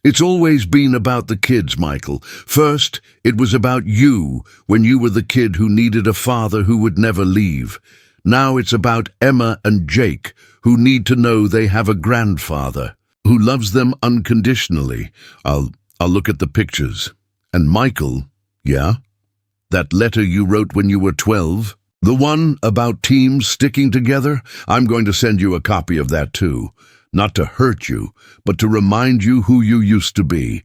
It's always been about the kids, Michael. First, it was about you when you were the kid who needed a father who would never leave. Now it's about Emma and Jake, who need to know they have a grandfather who loves them unconditionally. I'll look at the pictures. And Michael, yeah? That letter you wrote when you were 12? The one about teams sticking together? I'm going to send you a copy of that too. Not to hurt you, but to remind you who you used to be,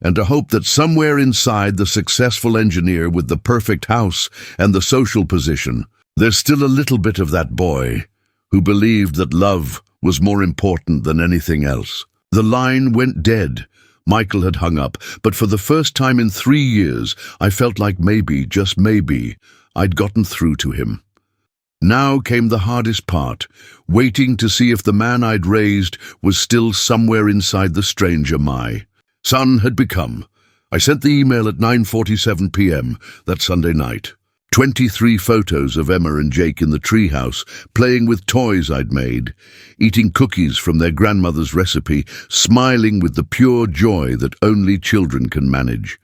and to hope that somewhere inside the successful engineer with the perfect house and the social position, there's still a little bit of that boy who believed that love was more important than anything else. The line went dead. Michael had hung up, but for the first time in 3 years, I felt like maybe, just maybe, I'd gotten through to him. Now came the hardest part, waiting to see if the man I'd raised was still somewhere inside the stranger my son had become. I sent the email at 9:47 p.m. that Sunday night. 23 photos of Emma and Jake in the treehouse, playing with toys I'd made, eating cookies from their grandmother's recipe, smiling with the pure joy that only children can manage.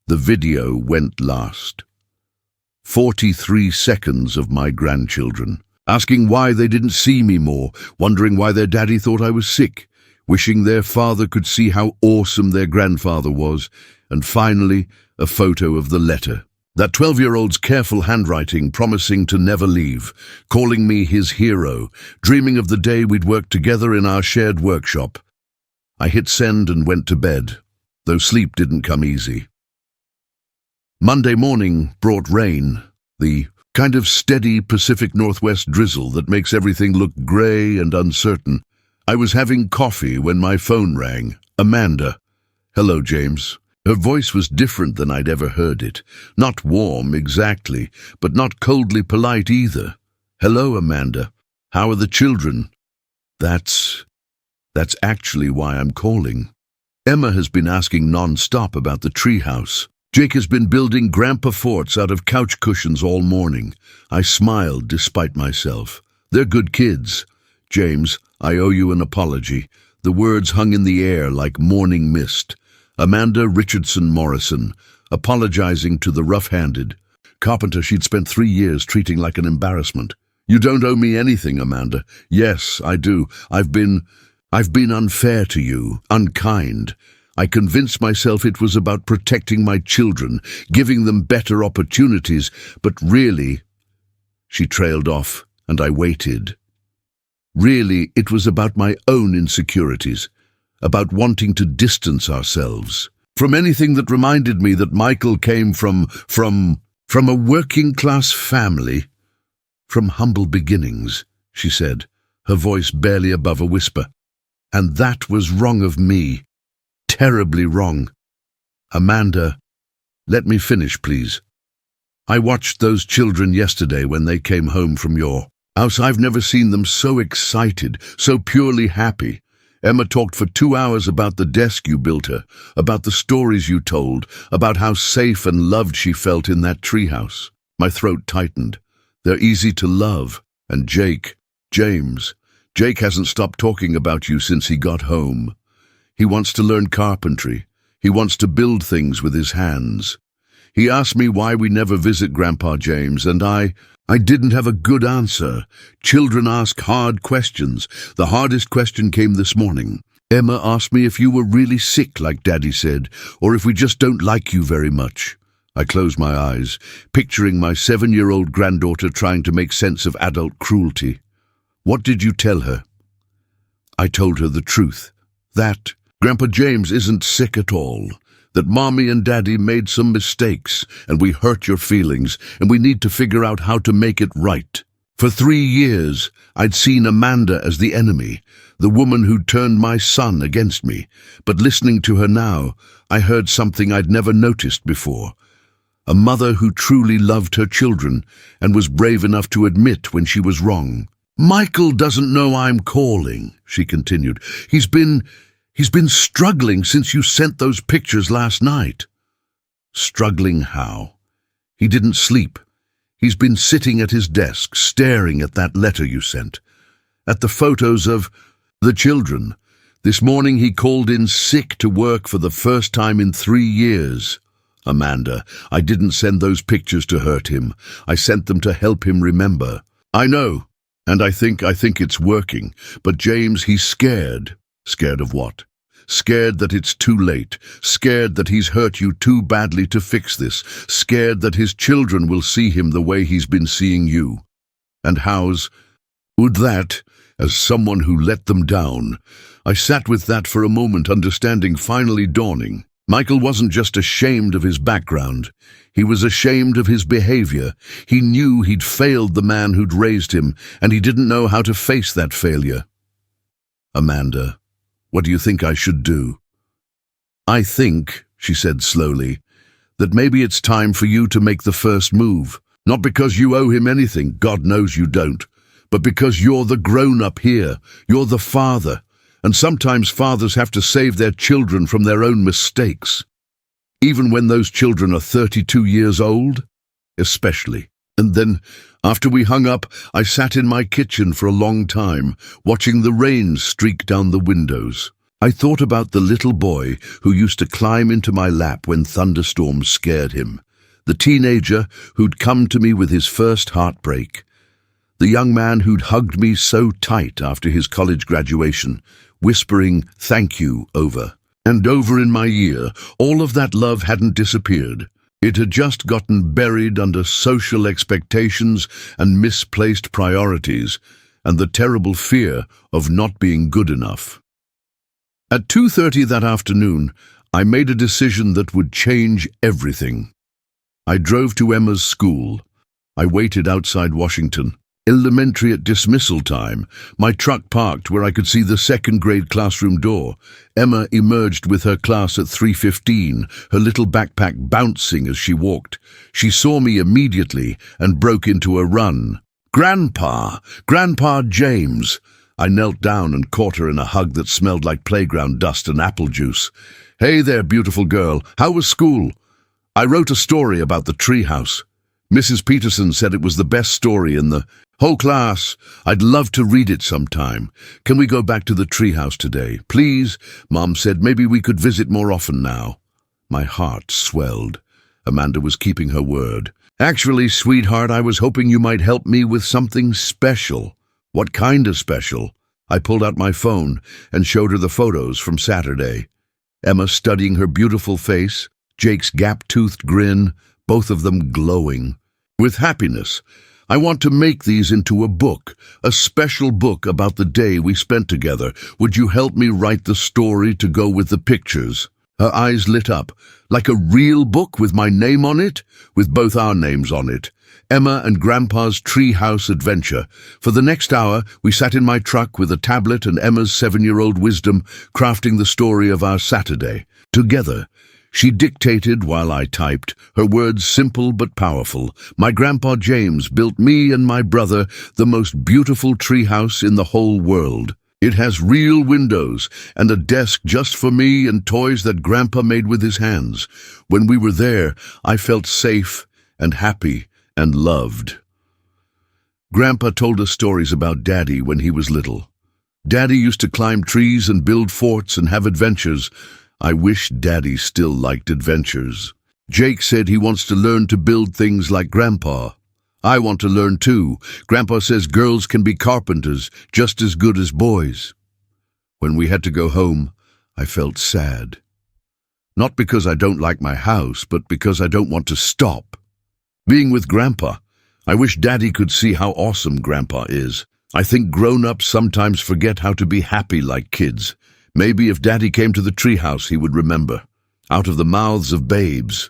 The video went last. 43 seconds of my grandchildren, asking why they didn't see me more, wondering why their daddy thought I was sick, wishing their father could see how awesome their grandfather was, and finally, a photo of the letter. That 12-year-old's careful handwriting promising to never leave, calling me his hero, dreaming of the day we'd work together in our shared workshop. I hit send and went to bed, though sleep didn't come easy. Monday morning brought rain, the Kind of steady Pacific Northwest drizzle that makes everything look grey and uncertain. I was having coffee when my phone rang. Amanda. Hello, James. Her voice was different than I'd ever heard it. Not warm, exactly, but not coldly polite either. Hello, Amanda. How are the children? That's actually why I'm calling. Emma has been asking non-stop about the treehouse. Jake has been building grandpa forts out of couch cushions all morning. I smiled despite myself. They're good kids. James, I owe you an apology. The words hung in the air like morning mist. Amanda Richardson Morrison, apologizing to the rough-handed carpenter she'd spent 3 years treating like an embarrassment. You don't owe me anything, Amanda. Yes, I do. I've been unfair to you, unkind. I convinced myself it was about protecting my children, giving them better opportunities, but really, she trailed off, and I waited. Really, it was about my own insecurities, about wanting to distance ourselves from anything that reminded me that Michael came from a working-class family, from humble beginnings, she said, her voice barely above a whisper. And that was wrong of me. Terribly wrong. Amanda, let me finish, please. I watched those children yesterday when they came home from your house. I've never seen them so excited, so purely happy. Emma talked for 2 hours about the desk you built her, about the stories you told, about how safe and loved she felt in that treehouse. My throat tightened. They're easy to love. And James, Jake hasn't stopped talking about you since he got home. He wants to learn carpentry. He wants to build things with his hands. He asked me why we never visit Grandpa James, and I didn't have a good answer. Children ask hard questions. The hardest question came this morning. Emma asked me if you were really sick, like Daddy said, or if we just don't like you very much. I closed my eyes, picturing my 7-year-old granddaughter trying to make sense of adult cruelty. What did you tell her? I told her the truth. That Grandpa James isn't sick at all. That Mommy and Daddy made some mistakes, and we hurt your feelings, and we need to figure out how to make it right. For 3 years, I'd seen Amanda as the enemy, the woman who'd turned my son against me. But listening to her now, I heard something I'd never noticed before. A mother who truly loved her children and was brave enough to admit when she was wrong. Michael doesn't know I'm calling, she continued. He's been struggling since you sent those pictures last night. Struggling how? He didn't sleep. He's been sitting at his desk, staring at that letter you sent, at the photos of the children. This morning he called in sick to work for the first time in 3 years. Amanda, I didn't send those pictures to hurt him. I sent them to help him remember. I know, and I think it's working. But James, he's scared. Scared of what? Scared that it's too late. Scared that he's hurt you too badly to fix this. Scared that his children will see him the way he's been seeing you. And would that, as someone who let them down? I sat with that for a moment, understanding finally dawning. Michael wasn't just ashamed of his background. He was ashamed of his behavior. He knew he'd failed the man who'd raised him, and he didn't know how to face that failure. Amanda, what do you think I should do? I think, she said slowly, that maybe it's time for you to make the first move. Not because you owe him anything, God knows you don't, but because you're the grown-up here. You're the father. And sometimes fathers have to save their children from their own mistakes. Even when those children are 32 years old, especially. And then, after we hung up, I sat in my kitchen for a long time, watching the rain streak down the windows. I thought about the little boy who used to climb into my lap when thunderstorms scared him. The teenager who'd come to me with his first heartbreak. The young man who'd hugged me so tight after his college graduation, whispering thank you over and over in my ear. All of that love hadn't disappeared. It had just gotten buried under social expectations and misplaced priorities, and the terrible fear of not being good enough. At 2:30 that afternoon, I made a decision that would change everything. I drove to Emma's school. I waited outside Washington. Elementary at dismissal time, my truck parked where I could see the second-grade classroom door. Emma emerged with her class at 3:15, her little backpack bouncing as she walked. She saw me immediately and broke into a run. "Grandpa! Grandpa James!" I knelt down and caught her in a hug that smelled like playground dust and apple juice. "Hey there, beautiful girl. How was school?" "I wrote a story about the treehouse. Mrs. Peterson said it was the best story in the whole class. I'd love to read it sometime. Can we go back to the treehouse today? Please?" Mom said maybe we could visit more often now. My heart swelled. Amanda was keeping her word. "Actually, sweetheart, I was hoping you might help me with something special." "What kind of special?" I pulled out my phone and showed her the photos from Saturday. Emma studying her beautiful face, Jake's gap-toothed grin, both of them glowing with happiness. "I want to make these into a book, a special book about the day we spent together. Would you help me write the story to go with the pictures?" Her eyes lit up. "Like a real book with my name on it?" "With both our names on it. Emma and Grandpa's Treehouse Adventure." For the next hour, we sat in my truck with a tablet and Emma's 7-year-old wisdom, crafting the story of our Saturday. Together. She dictated while I typed, her words simple but powerful. "My Grandpa James built me and my brother the most beautiful treehouse in the whole world. It has real windows and a desk just for me and toys that Grandpa made with his hands. When we were there, I felt safe and happy and loved." Grandpa told us stories about Daddy when he was little. Daddy used to climb trees and build forts and have adventures. I wish Daddy still liked adventures. Jake said he wants to learn to build things like Grandpa. I want to learn too. Grandpa says girls can be carpenters just as good as boys. When we had to go home, I felt sad. Not because I don't like my house, but because I don't want to stop. Being with Grandpa, I wish Daddy could see how awesome Grandpa is. I think grown-ups sometimes forget how to be happy like kids. Maybe if Daddy came to the treehouse, he would remember. Out of the mouths of babes.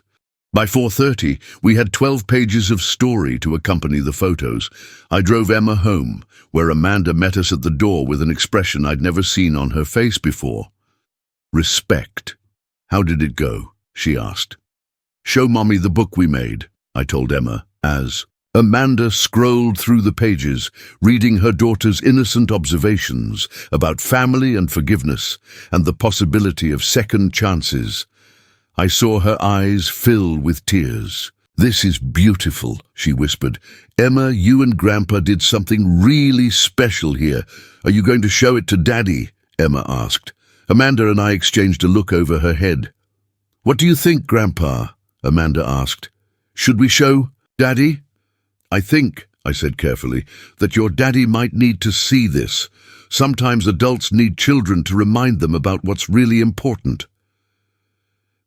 By 4:30, we had 12 pages of story to accompany the photos. I drove Emma home, where Amanda met us at the door with an expression I'd never seen on her face before. "Respect." "How did it go?" she asked. "Show Mommy the book we made," I told Emma, as Amanda scrolled through the pages, reading her daughter's innocent observations about family and forgiveness and the possibility of second chances. I saw her eyes fill with tears. "This is beautiful," she whispered. "Emma, you and Grandpa did something really special here. Are you going to show it to Daddy?" Emma asked. Amanda and I exchanged a look over her head. "What do you think, Grandpa?" Amanda asked. "Should we show Daddy?" "I think," I said carefully, "that your daddy might need to see this. Sometimes adults need children to remind them about what's really important."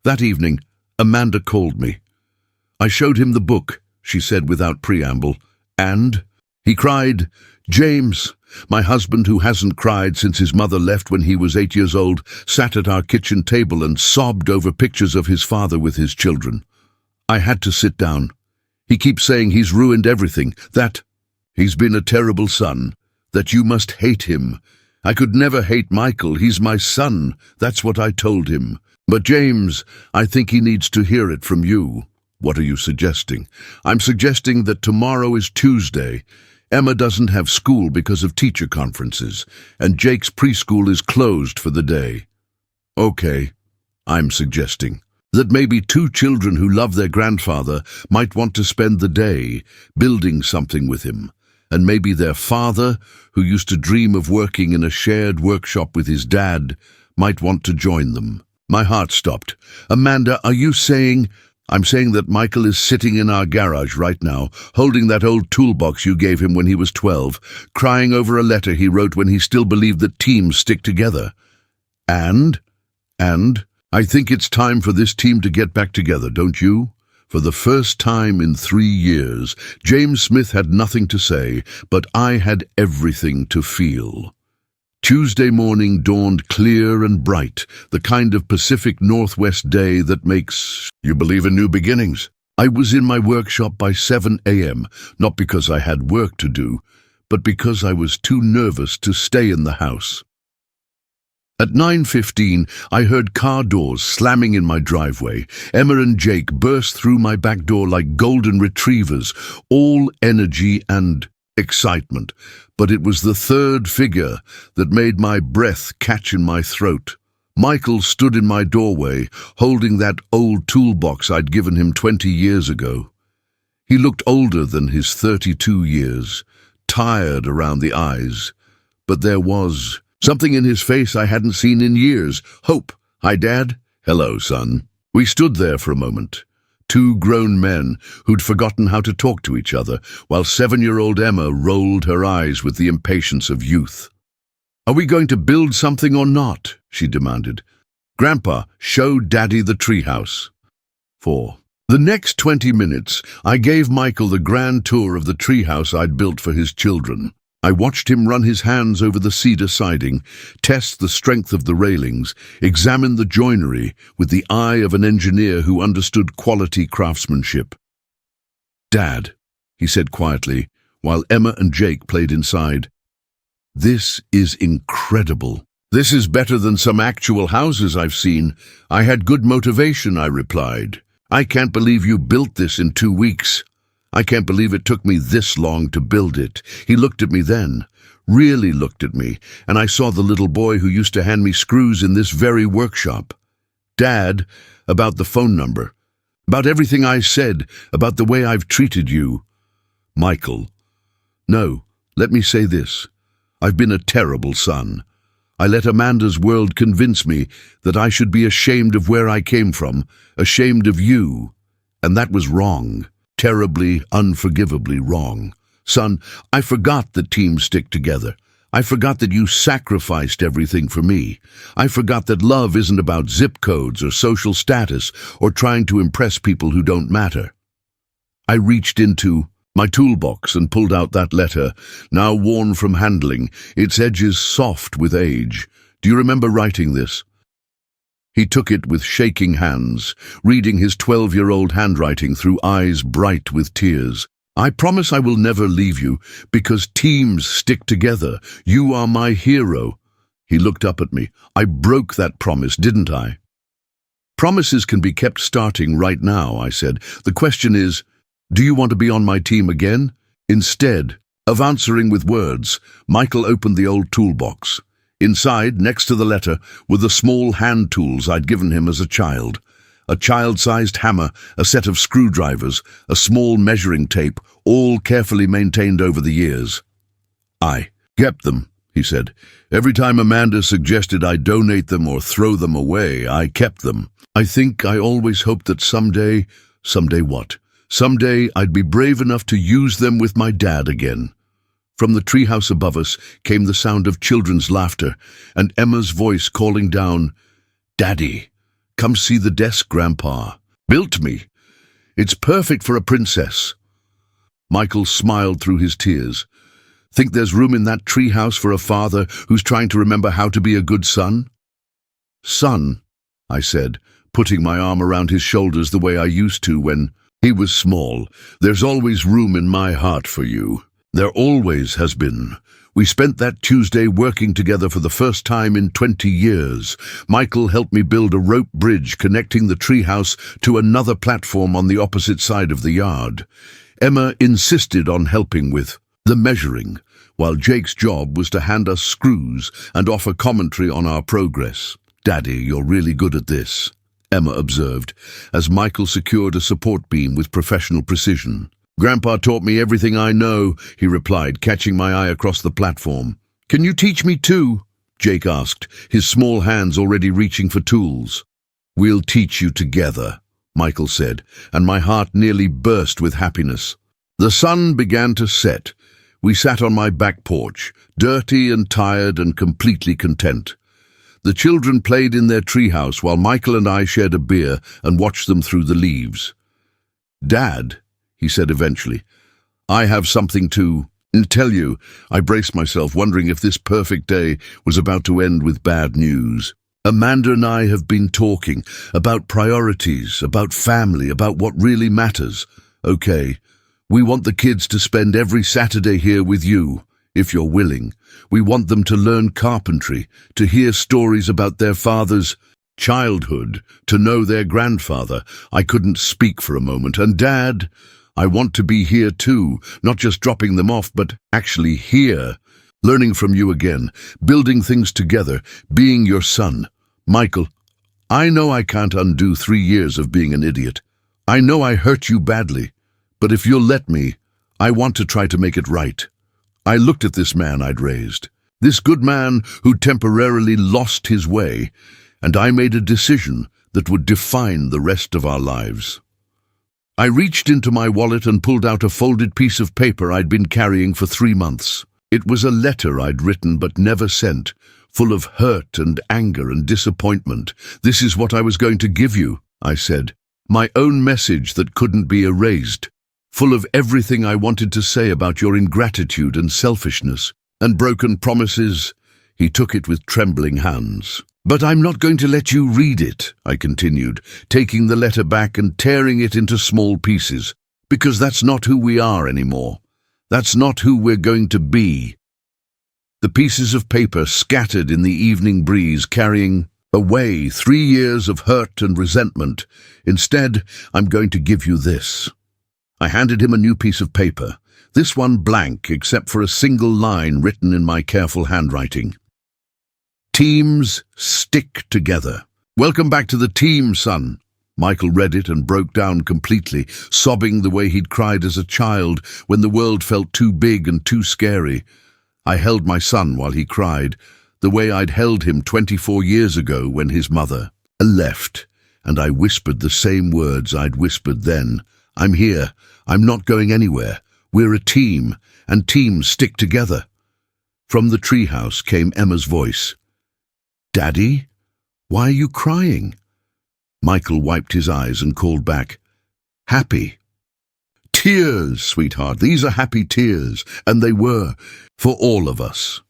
That evening, Amanda called me. "I showed him the book," she said without preamble, "and he cried. James, my husband who hasn't cried since his mother left when he was 8 years old, sat at our kitchen table and sobbed over pictures of his father with his children. I had to sit down. He keeps saying he's ruined everything, that he's been a terrible son, that you must hate him. I could never hate Michael, he's my son, that's what I told him. But James, I think he needs to hear it from you." "What are you suggesting?" "I'm suggesting that tomorrow is Tuesday. Emma doesn't have school because of teacher conferences, and Jake's preschool is closed for the day." "Okay, I'm suggesting that maybe 2 children who love their grandfather might want to spend the day building something with him, and maybe their father, who used to dream of working in a shared workshop with his dad, might want to join them." My heart stopped. "Amanda, are you saying—" "I'm saying that Michael is sitting in our garage right now, holding that old toolbox you gave him when he was 12, crying over a letter he wrote when he still believed that teams stick together. And I think it's time for this team to get back together, don't you?" For the first time in 3 years, James Smith had nothing to say, but I had everything to feel. Tuesday morning dawned clear and bright, the kind of Pacific Northwest day that makes you believe in new beginnings. I was in my workshop by 7 a.m., not because I had work to do, but because I was too nervous to stay in the house. At 9:15, I heard car doors slamming in my driveway. Emma and Jake burst through my back door like golden retrievers, all energy and excitement. But it was the third figure that made my breath catch in my throat. Michael stood in my doorway, holding that old toolbox I'd given him 20 years ago. He looked older than his 32 years, tired around the eyes. But there was something in his face I hadn't seen in years. Hope. "Hi, Dad." "Hello, son." We stood there for a moment. Two grown men who'd forgotten how to talk to each other, while 7-year-old Emma rolled her eyes with the impatience of youth. "Are we going to build something or not?" she demanded. "Grandpa, show Daddy the treehouse." 4. The next 20 minutes, I gave Michael the grand tour of the treehouse I'd built for his children. I watched him run his hands over the cedar siding, test the strength of the railings, examine the joinery with the eye of an engineer who understood quality craftsmanship. "Dad," he said quietly, while Emma and Jake played inside, "this is incredible. This is better than some actual houses I've seen. I had good motivation," I replied. "I can't believe you built this in 2 weeks. I can't believe it took me this long to build it." He looked at me then, really looked at me, and I saw the little boy who used to hand me screws in this very workshop. "Dad, about the phone number, about everything I said, about the way I've treated you." "Michael, no, let me say this. I've been a terrible son. I let Amanda's world convince me that I should be ashamed of where I came from, ashamed of you, and that was wrong. Terribly, unforgivably wrong. Son, I forgot that teams stick together. I forgot that you sacrificed everything for me. I forgot that love isn't about zip codes or social status or trying to impress people who don't matter." I reached into my toolbox and pulled out that letter, now worn from handling, its edges soft with age. "Do you remember writing this?" He took it with shaking hands, reading his 12-year-old handwriting through eyes bright with tears. "I promise I will never leave you, because teams stick together. You are my hero." He looked up at me. "I broke that promise, didn't I?" "Promises can be kept starting right now," I said. "The question is, do you want to be on my team again?" Instead of answering with words, Michael opened the old toolbox. Inside, next to the letter, were the small hand tools I'd given him as a child. A child-sized hammer, a set of screwdrivers, a small measuring tape, all carefully maintained over the years. "I kept them," he said. "Every time Amanda suggested I donate them or throw them away, I kept them. I think I always hoped that someday what? Someday I'd be brave enough to use them with my dad again." From the treehouse above us came the sound of children's laughter and Emma's voice calling down, "Daddy, come see the desk Grandpa built me. It's perfect for a princess." Michael smiled through his tears. "Think there's room in that treehouse for a father who's trying to remember how to be a good son?" "Son," I said, putting my arm around his shoulders the way I used to when he was small, "there's always room in my heart for you. There always has been. We spent that Tuesday working together for the first time in 20 years. Michael helped me build a rope bridge connecting the treehouse to another platform on the opposite side of the yard. Emma insisted on helping with the measuring, while Jake's job was to hand us screws and offer commentary on our progress. "Daddy, you're really good at this," Emma observed, as Michael secured a support beam with professional precision. "Grandpa taught me everything I know," he replied, catching my eye across the platform. "Can you teach me too?" Jake asked, his small hands already reaching for tools. "We'll teach you together," Michael said, and my heart nearly burst with happiness. The sun began to set. We sat on my back porch, dirty and tired and completely content. The children played in their treehouse while Michael and I shared a beer and watched them through the leaves. "Dad," he said eventually, "I have something to tell you." I braced myself, wondering if this perfect day was about to end with bad news. Amanda and I have been talking about priorities, about family, about what really matters. Okay, we want the kids to spend every Saturday here with you, if you're willing. We want them to learn carpentry, to hear stories about their father's childhood, to know their grandfather. I couldn't speak for a moment. And Dad, I want to be here too, not just dropping them off, but actually here, learning from you again, building things together, being your son. Michael, I know I can't undo 3 years of being an idiot. I know I hurt you badly, but if you'll let me, I want to try to make it right. I looked at this man I'd raised, this good man who temporarily lost his way, and I made a decision that would define the rest of our lives. I reached into my wallet and pulled out a folded piece of paper I'd been carrying for 3 months. It was a letter I'd written but never sent, full of hurt and anger and disappointment. This is what I was going to give you, I said. My own message that couldn't be erased, full of everything I wanted to say about your ingratitude and selfishness and broken promises. He took it with trembling hands. But I'm not going to let you read it, I continued, taking the letter back and tearing it into small pieces, because that's not who we are anymore. That's not who we're going to be. The pieces of paper scattered in the evening breeze, carrying away 3 years of hurt and resentment. Instead, I'm going to give you this. I handed him a new piece of paper, this one blank except for a single line written in my careful handwriting. Teams stick together. Welcome back to the team, son. Michael read it and broke down completely, sobbing the way he'd cried as a child when the world felt too big and too scary. I held my son while he cried, the way I'd held him 24 years ago when his mother left, and I whispered the same words I'd whispered then. I'm here. I'm not going anywhere. We're a team, and teams stick together. From the treehouse came Emma's voice. Daddy, why are you crying? Michael wiped his eyes and called back, Happy. Tears, sweetheart, these are happy tears, and they were, for all of us.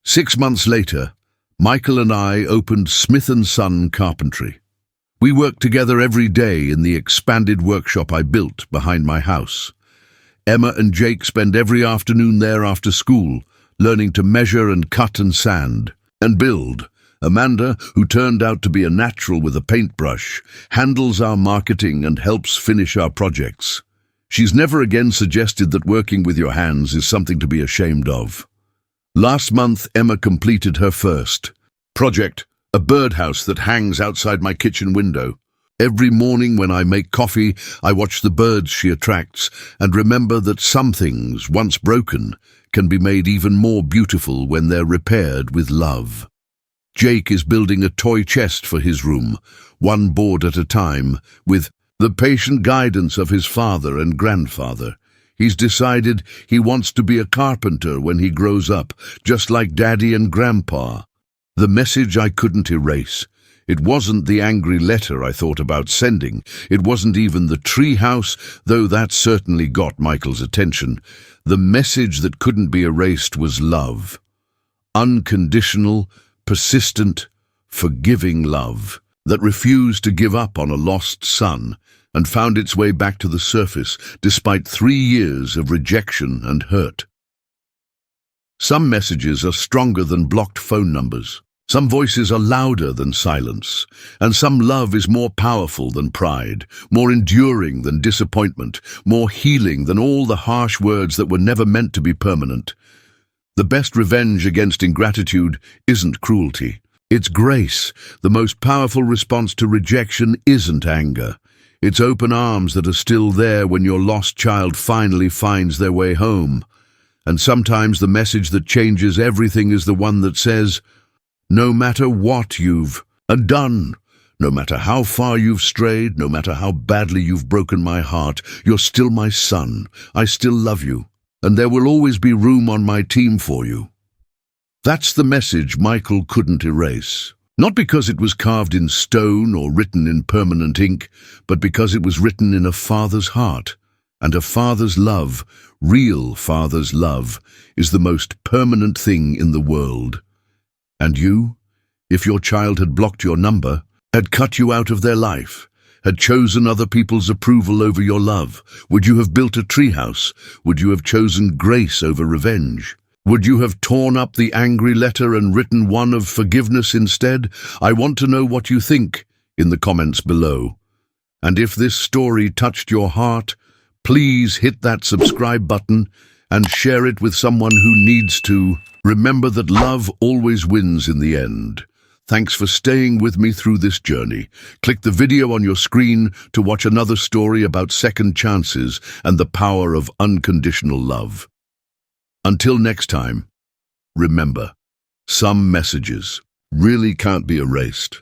6 months later, Michael and I opened Smith & Son Carpentry. We worked together every day in the expanded workshop I built behind my house. Emma and Jake spend every afternoon there after school, learning to measure and cut and sand, and build. Amanda, who turned out to be a natural with a paintbrush, handles our marketing and helps finish our projects. She's never again suggested that working with your hands is something to be ashamed of. Last month, Emma completed her first project, a birdhouse that hangs outside my kitchen window. Every morning when I make coffee, I watch the birds she attracts and remember that some things, once broken, can be made even more beautiful when they're repaired with love. Jake is building a toy chest for his room, one board at a time, with the patient guidance of his father and grandfather. He's decided he wants to be a carpenter when he grows up, just like Daddy and Grandpa. The message I couldn't erase. It wasn't the angry letter I thought about sending. It wasn't even the treehouse, though that certainly got Michael's attention. The message that couldn't be erased was love. Unconditional, persistent, forgiving love that refused to give up on a lost son and found its way back to the surface despite 3 years of rejection and hurt. Some messages are stronger than blocked phone numbers. Some voices are louder than silence, and some love is more powerful than pride, more enduring than disappointment, more healing than all the harsh words that were never meant to be permanent. The best revenge against ingratitude isn't cruelty. It's grace. The most powerful response to rejection isn't anger. It's open arms that are still there when your lost child finally finds their way home. And sometimes the message that changes everything is the one that says, no matter what you've done, no matter how far you've strayed, no matter how badly you've broken my heart, you're still my son. I still love you, and there will always be room on my team for you. That's the message Michael couldn't erase. Not because it was carved in stone or written in permanent ink, but because it was written in a father's heart. And a father's love, real father's love, is the most permanent thing in the world. And you? If your child had blocked your number, had cut you out of their life, had chosen other people's approval over your love, would you have built a treehouse? Would you have chosen grace over revenge? Would you have torn up the angry letter and written one of forgiveness instead? I want to know what you think in the comments below. And if this story touched your heart, please hit that subscribe button and share it with someone who needs to. Remember that love always wins in the end. Thanks for staying with me through this journey. Click the video on your screen to watch another story about second chances and the power of unconditional love. Until next time, remember, some messages really can't be erased.